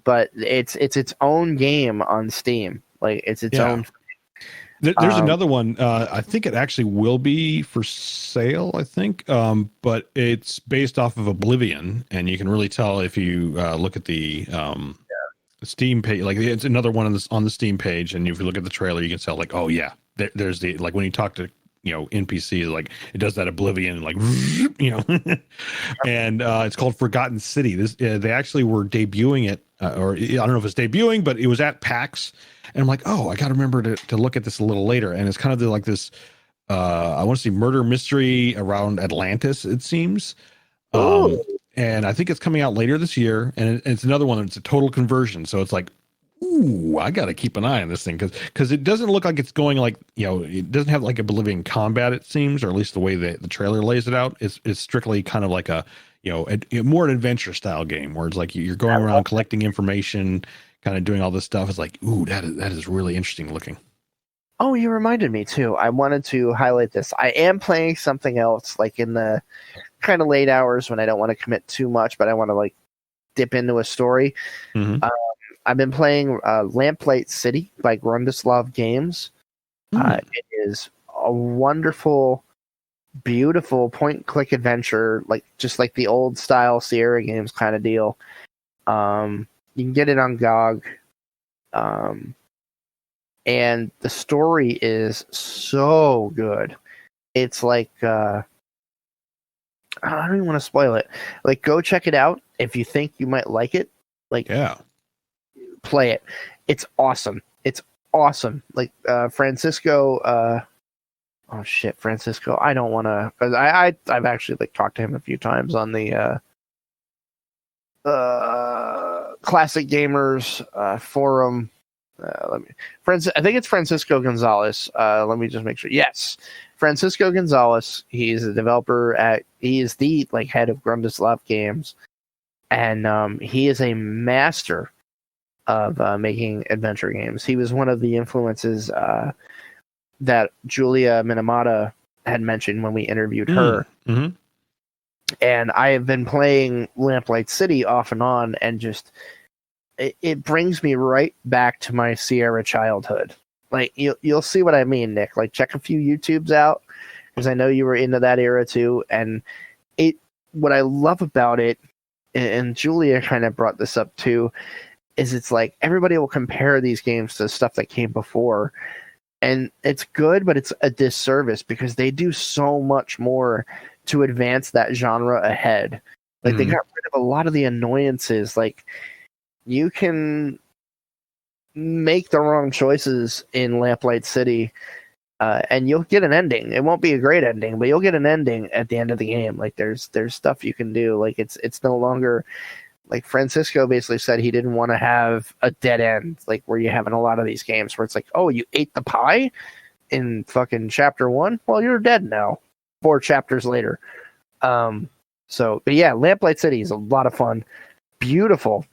But it's its own game on Steam. Like it's its own. There's another one. I think it actually will be for sale. I think, but it's based off of Oblivion, and you can really tell if you look at the Steam page. Like it's another one on the Steam page, and if you look at the trailer, you can tell like, oh yeah, there's the like when you talk to NPC, like it does that Oblivion, like and it's called Forgotten City. This they actually were debuting it, or I don't know if it's debuting, but it was at PAX, and I'm like, oh, I got to remember to look at this a little later. And it's kind of like this, I want to say murder mystery around Atlantis, it seems. And I think it's coming out later this year, and it's another one. It's a total conversion, so it's like, ooh, I got to keep an eye on this thing because it doesn't look like it's going like, it doesn't have like Oblivion combat, it seems, or at least the way the trailer lays it out. It's strictly kind of like a more an adventure style game where it's like you're going around collecting information, kind of doing all this stuff. It's like, ooh, that is really interesting looking. Oh, you reminded me too. I wanted to highlight this. I am playing something else, like in the kind of late hours when I don't want to commit too much, but I want to like dip into a story. Mm-hmm. I've been playing Lamplight City by Grundislav Games. It is a wonderful, beautiful point-and-click adventure, just like the old style Sierra games kind of deal. You can get it on GOG. And the story is so good. It's like, I don't even want to spoil it. Like, go check it out if you think you might like it. Like, yeah. Play it. It's awesome. It's awesome. Like Francisco. Oh shit, Francisco. I don't want to. Because I've actually talked to him a few times on the Classic Gamers forum. I think it's Francisco Gonzalez. Let me just make sure. Yes, Francisco Gonzalez. He's a developer he is the head of Grundislav Games, and he is a master of making adventure games. He was one of the influences that Julia Minamata had mentioned when we interviewed her. Mm-hmm. And I have been playing Lamplight City off and on, and just it brings me right back to my Sierra childhood. Like you'll see what I mean, Nick. Like check a few YouTubes out because I know you were into that era too. And what I love about it, and Julia kind of brought this up too, is it's like everybody will compare these games to stuff that came before, and it's good, but it's a disservice because they do so much more to advance that genre ahead. Like they got rid of a lot of the annoyances. Like you can make the wrong choices in Lamplight City, and you'll get an ending. It won't be a great ending, but you'll get an ending at the end of the game. Like there's stuff you can do. Like it's no longer like Francisco basically said he didn't want to have a dead end, like where you have in a lot of these games where it's like, oh, you ate the pie in fucking chapter 1? Well, you're dead now 4 chapters later. But yeah, Lamplight City is a lot of fun. Beautiful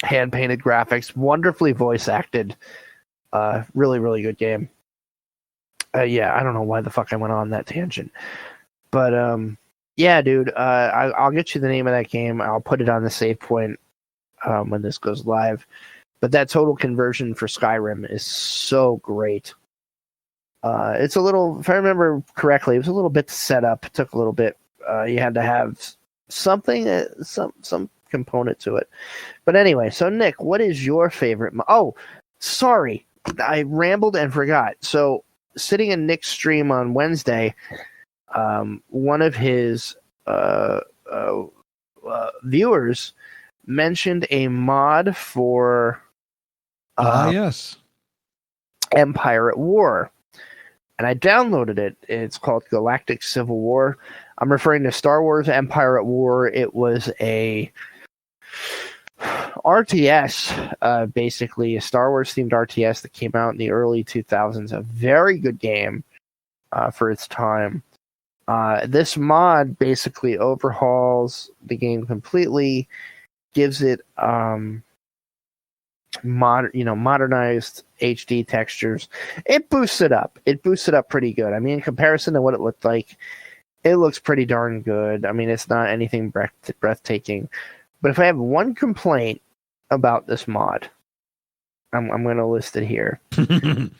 hand-painted graphics, wonderfully voice acted. Really, really good game. Yeah, I don't know why the fuck I went on that tangent. But yeah, dude, I'll get you the name of that game. I'll put it on the save point when this goes live. But that total conversion for Skyrim is so great. It's a little, if I remember correctly, it was a little bit set up. It took a little bit. You had to have something, some component to it. But anyway, so Nick, what is your favorite? Oh, sorry, I rambled and forgot. So sitting in Nick's stream on Wednesday, one of his viewers mentioned a mod for yes, Empire at War. And I downloaded it. It's called Galactic Civil War. I'm referring to Star Wars Empire at War. It was a RTS, basically a Star Wars themed RTS that came out in the early 2000s. A very good game for its time. This mod basically overhauls the game completely, gives it modernized HD textures. It boosts it up. It boosts it up pretty good. I mean, in comparison to what it looked like, it looks pretty darn good. I mean, it's not anything breathtaking. But if I have one complaint about this mod, I'm going to list it here. And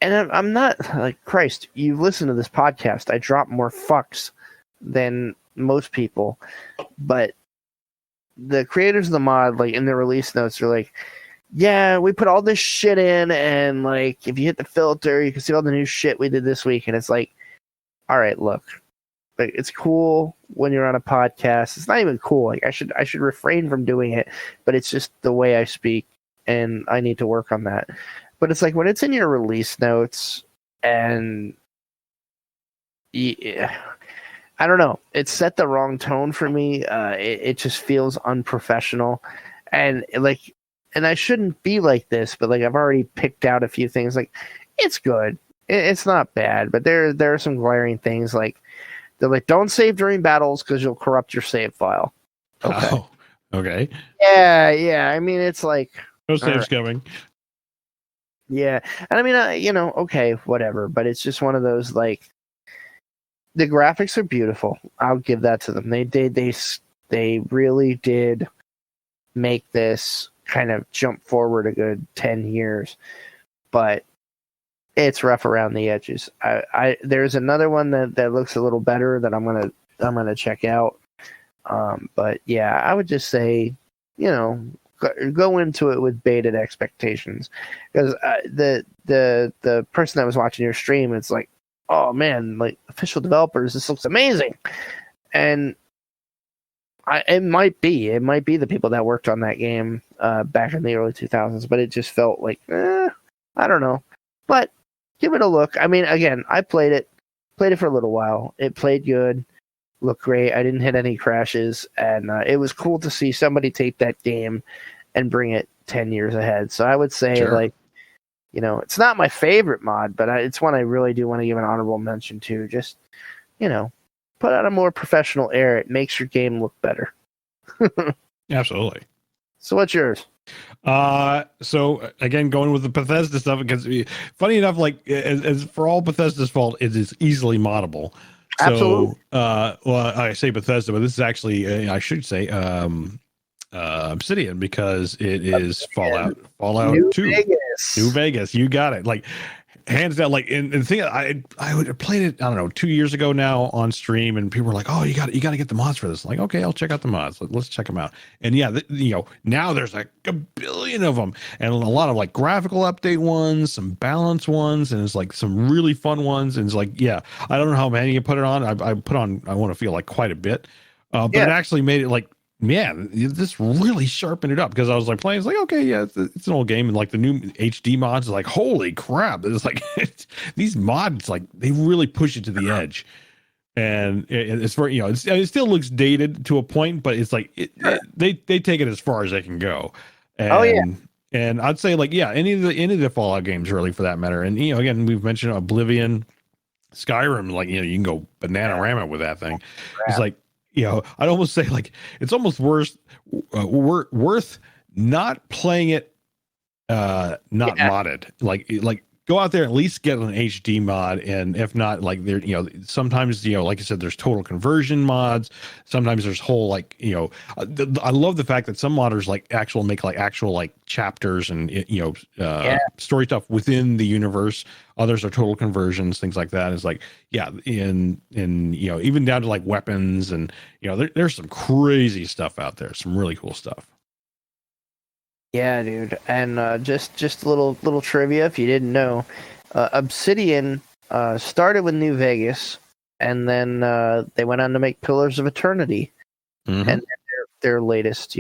I'm not like, Christ, you've listened to this podcast. I drop more fucks than most people, but the creators of the mod, like in their release notes, are like, yeah, we put all this shit in, and like if you hit the filter, you can see all the new shit we did this week. And it's like, all right, look, like it's cool when you're on a podcast. It's not even cool. Like I should refrain from doing it, but it's just the way I speak, and I need to work on that. But it's like when it's in your release notes, and yeah, I don't know, it set the wrong tone for me. It just feels unprofessional, and I shouldn't be like this, but like I've already picked out a few things. Like it's good, it's not bad, but there are some glaring things. Like they're like, don't save during battles because you'll corrupt your save file. Okay. Oh, okay. Yeah. I mean, it's like No saves coming. Yeah, and I mean, okay, whatever. But it's just one of those, like, the graphics are beautiful. I'll give that to them. They really did make this kind of jump forward a good 10 years, but it's rough around the edges. There's another one that looks a little better that I'm gonna check out. But yeah, I would just say, go into it with bated expectations, because the person that was watching your stream, it's like, oh man, like official developers, this looks amazing, and it might be the people that worked on that game back in the early 2000s, but it just felt like I don't know, but give it a look. I mean, again, I played it for a little while. It played good, looked great. I didn't hit any crashes, and it was cool to see somebody take that game and bring it 10 years ahead. So I would say, sure, it's not my favorite mod, but it's one I really do want to give an honorable mention to. Just, put out a more professional air. It makes your game look better. Absolutely. So what's yours? So again, going with the Bethesda stuff, because funny enough, like as for all Bethesda's fault, it is easily moddable. So, absolutely. Well, I say Bethesda, but this is actually, I should say, Obsidian, because it is Fallout New 2. Vegas. New Vegas. You got it. Like, hands down, like, and the thing, I played it, I don't know, 2 years ago now on stream, and people were like, "Oh, you got to get the mods for this." Like, okay, I'll check out the mods. Let's check them out. And yeah, now there's like a billion of them, and a lot of like graphical update ones, some balance ones, and it's like some really fun ones. And it's like, yeah, I don't know how many you put it on. I put on, I want to feel like quite a bit, but it actually made it like, man, this really sharpened it up, because I was like playing, it's like, okay, yeah, it's an old game, and like the new HD mods is like, holy crap, it's like these mods, like, they really push it to the edge, and it's very, it still looks dated to a point, but it's like they take it as far as they can go. And and I'd say, like, yeah, any of the Fallout games really, for that matter. And again, we've mentioned Oblivion, Skyrim, like, you can go bananarama with that thing. It's like, I'd almost say, like, it's almost worth not playing it, not modded. Like go out there, at least get an HD mod, and if not, like, there, sometimes, like I said, there's total conversion mods. Sometimes there's whole, like, I love the fact that some modders make actual chapters and story stuff within the universe. Others are total conversions, things like that. It's like, yeah, in even down to like weapons, and there's some crazy stuff out there, some really cool stuff. Yeah, dude. And just a little trivia, if you didn't know, Obsidian started with New Vegas, and then they went on to make Pillars of Eternity, and their latest,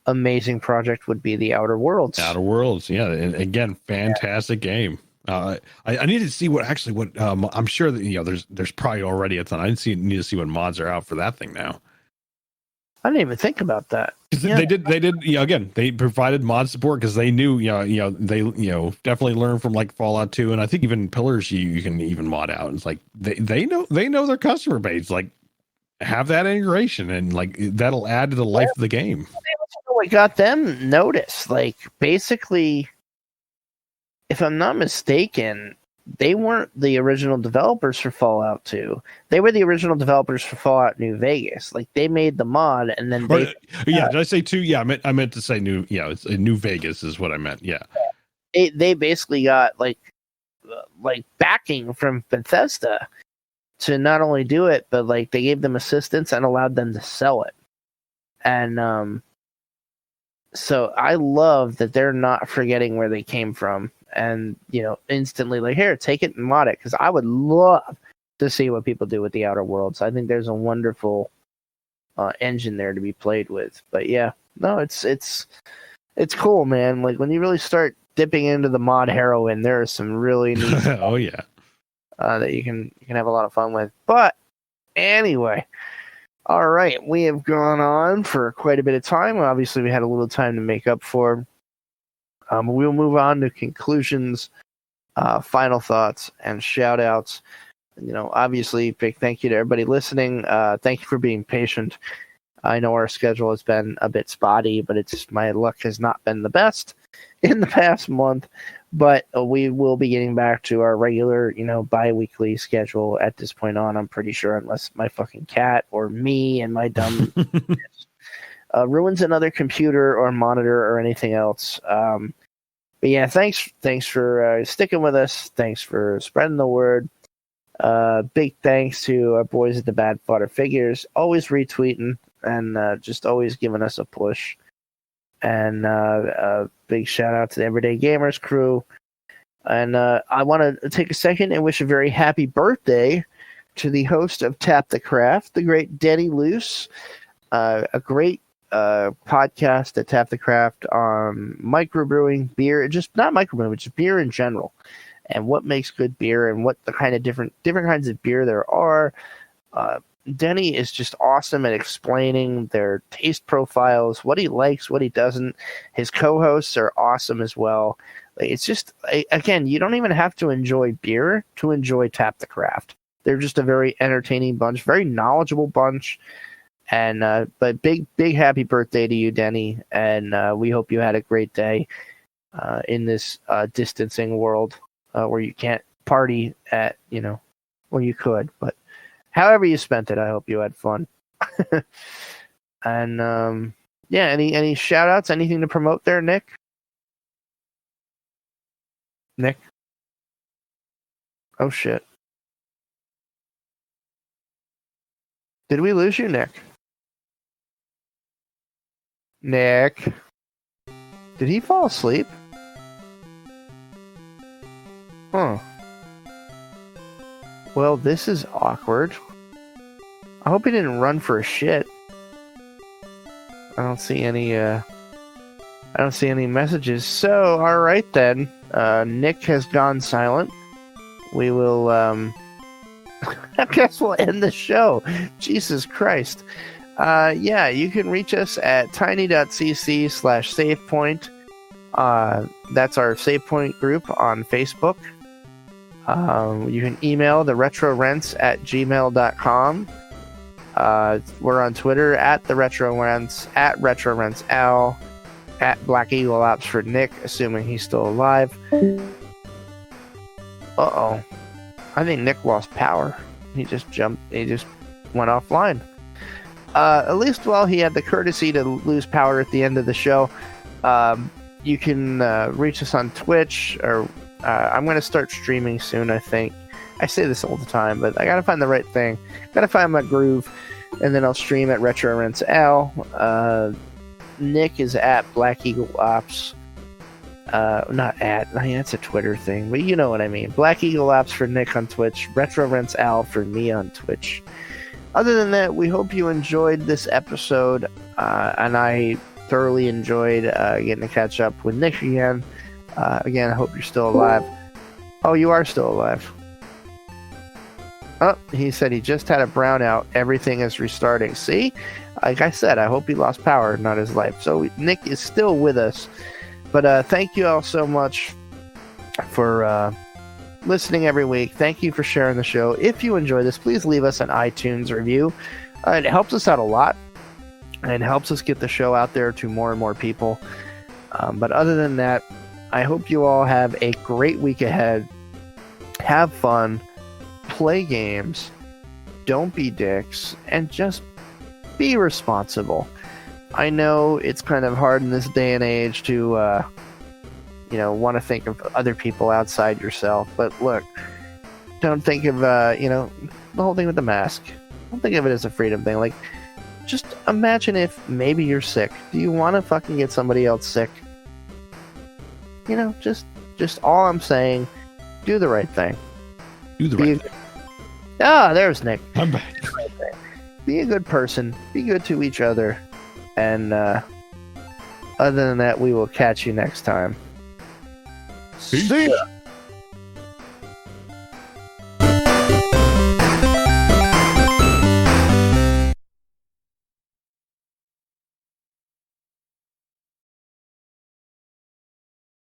amazing project would be the Outer Worlds. Outer Worlds, yeah, and again, fantastic game. I need to see what I'm sure that there's probably already a ton. I need to see what mods are out for that thing now. I didn't even think about that. They did. Again, they provided mod support because they knew, they definitely learned from like Fallout 2, and I think even Pillars you can even mod out. It's like they know their customer base. Like, have that integration, and like that'll add to the life of the game. What got them noticed? Like, basically, if I'm not mistaken, they weren't the original developers for Fallout 2. They were the original developers for Fallout New Vegas. Like, they made the mod, and then did I say 2? Yeah, I meant to say New. Yeah, it's New Vegas is what I meant. Yeah, they basically got like backing from Bethesda to not only do it, but like they gave them assistance and allowed them to sell it. And so I love that they're not forgetting where they came from. And, instantly, like, here, take it and mod it, because I would love to see what people do with the Outer Worlds. I think there's a wonderful engine there to be played with. But yeah, no, it's cool, man. Like, when you really start dipping into the mod heroin, there are some really neat that you can have a lot of fun with. But anyway, all right, we have gone on for quite a bit of time. Obviously, we had a little time to make up for. We'll move on to conclusions, final thoughts, and shout outs. Obviously, big thank you to everybody listening. Thank you for being patient. I know our schedule has been a bit spotty, but my luck has not been the best in the past month. But we will be getting back to our regular, bi-weekly schedule at this point on, I'm pretty sure, unless my fucking cat or me and my dumb ruins another computer or monitor or anything else. But yeah, thanks for sticking with us. Thanks for spreading the word. Big thanks to our boys at the Bad Fodder Figures, always retweeting and just always giving us a push. And a big shout out to the Everyday Gamers crew. And I want to take a second and wish a very happy birthday to the host of Tap the Craft, the great Denny Luce. A great podcast at Tap the Craft on microbrewing, beer, just not microbrewing, but just beer in general, and what makes good beer, and what the kind of different kinds of beer there are. Denny is just awesome at explaining their taste profiles, what he likes, what he doesn't. His co-hosts are awesome as well. It's just, again, you don't even have to enjoy beer to enjoy Tap the Craft. They're just a very entertaining bunch, very knowledgeable bunch. And but big happy birthday to you, Denny, and we hope you had a great day in this distancing world where you can't party at where you could, but however you spent it, I hope you had fun. And yeah, any shout outs, anything to promote there, Nick? Oh shit. Did we lose you, Nick? Nick? Did he fall asleep? Huh. Well, this is awkward. I hope he didn't run for a shit. I don't see any messages. So, alright then. Nick has gone silent. We will, I guess we'll end the show. Jesus Christ. Yeah, you can reach us at tiny.cc/savepoint. That's our SavePoint group on Facebook. You can email the retrorents@gmail.com. We're on Twitter at the retrorents, at retrorentsal, at Black Eagle Ops for Nick, assuming he's still alive. Uh-oh. I think Nick lost power. He just went offline. At least while he had the courtesy to lose power at the end of the show, you can reach us on Twitch, or I'm going to start streaming soon, I think. I say this all the time, but I got to find the right thing. Got to find my groove, and then I'll stream at RetroRentsAl. Nick is at Black Eagle Ops. Not at, that's a Twitter thing, but you know what I mean. Black Eagle Ops for Nick on Twitch, RetroRentsAl for me on Twitch. Other than that, we hope you enjoyed this episode, and I thoroughly enjoyed getting to catch up with Nick again. Again, I hope you're still alive. Oh, you are still alive. Oh, he said he just had a brownout. Everything is restarting. See? Like I said, I hope he lost power, not his life. So Nick is still with us. But thank you all so much for listening every week. Thank you for sharing the show. If you enjoy this, please leave us an iTunes review. It helps us out a lot. And helps us get the show out there to more and more people. But other than that, I hope you all have a great week ahead. Have fun. Play games. Don't be dicks. And just be responsible. I know it's kind of hard in this day and age to, want to think of other people outside yourself. But look, don't think of, the whole thing with the mask. Don't think of it as a freedom thing. Like, just imagine if maybe you're sick. Do you want to fucking get somebody else sick? Just all I'm saying, do the right thing. Do the right thing. There's Nick. I'm back. Be a good person. Be good to each other. And other than that, we will catch you next time. Peace. See ya!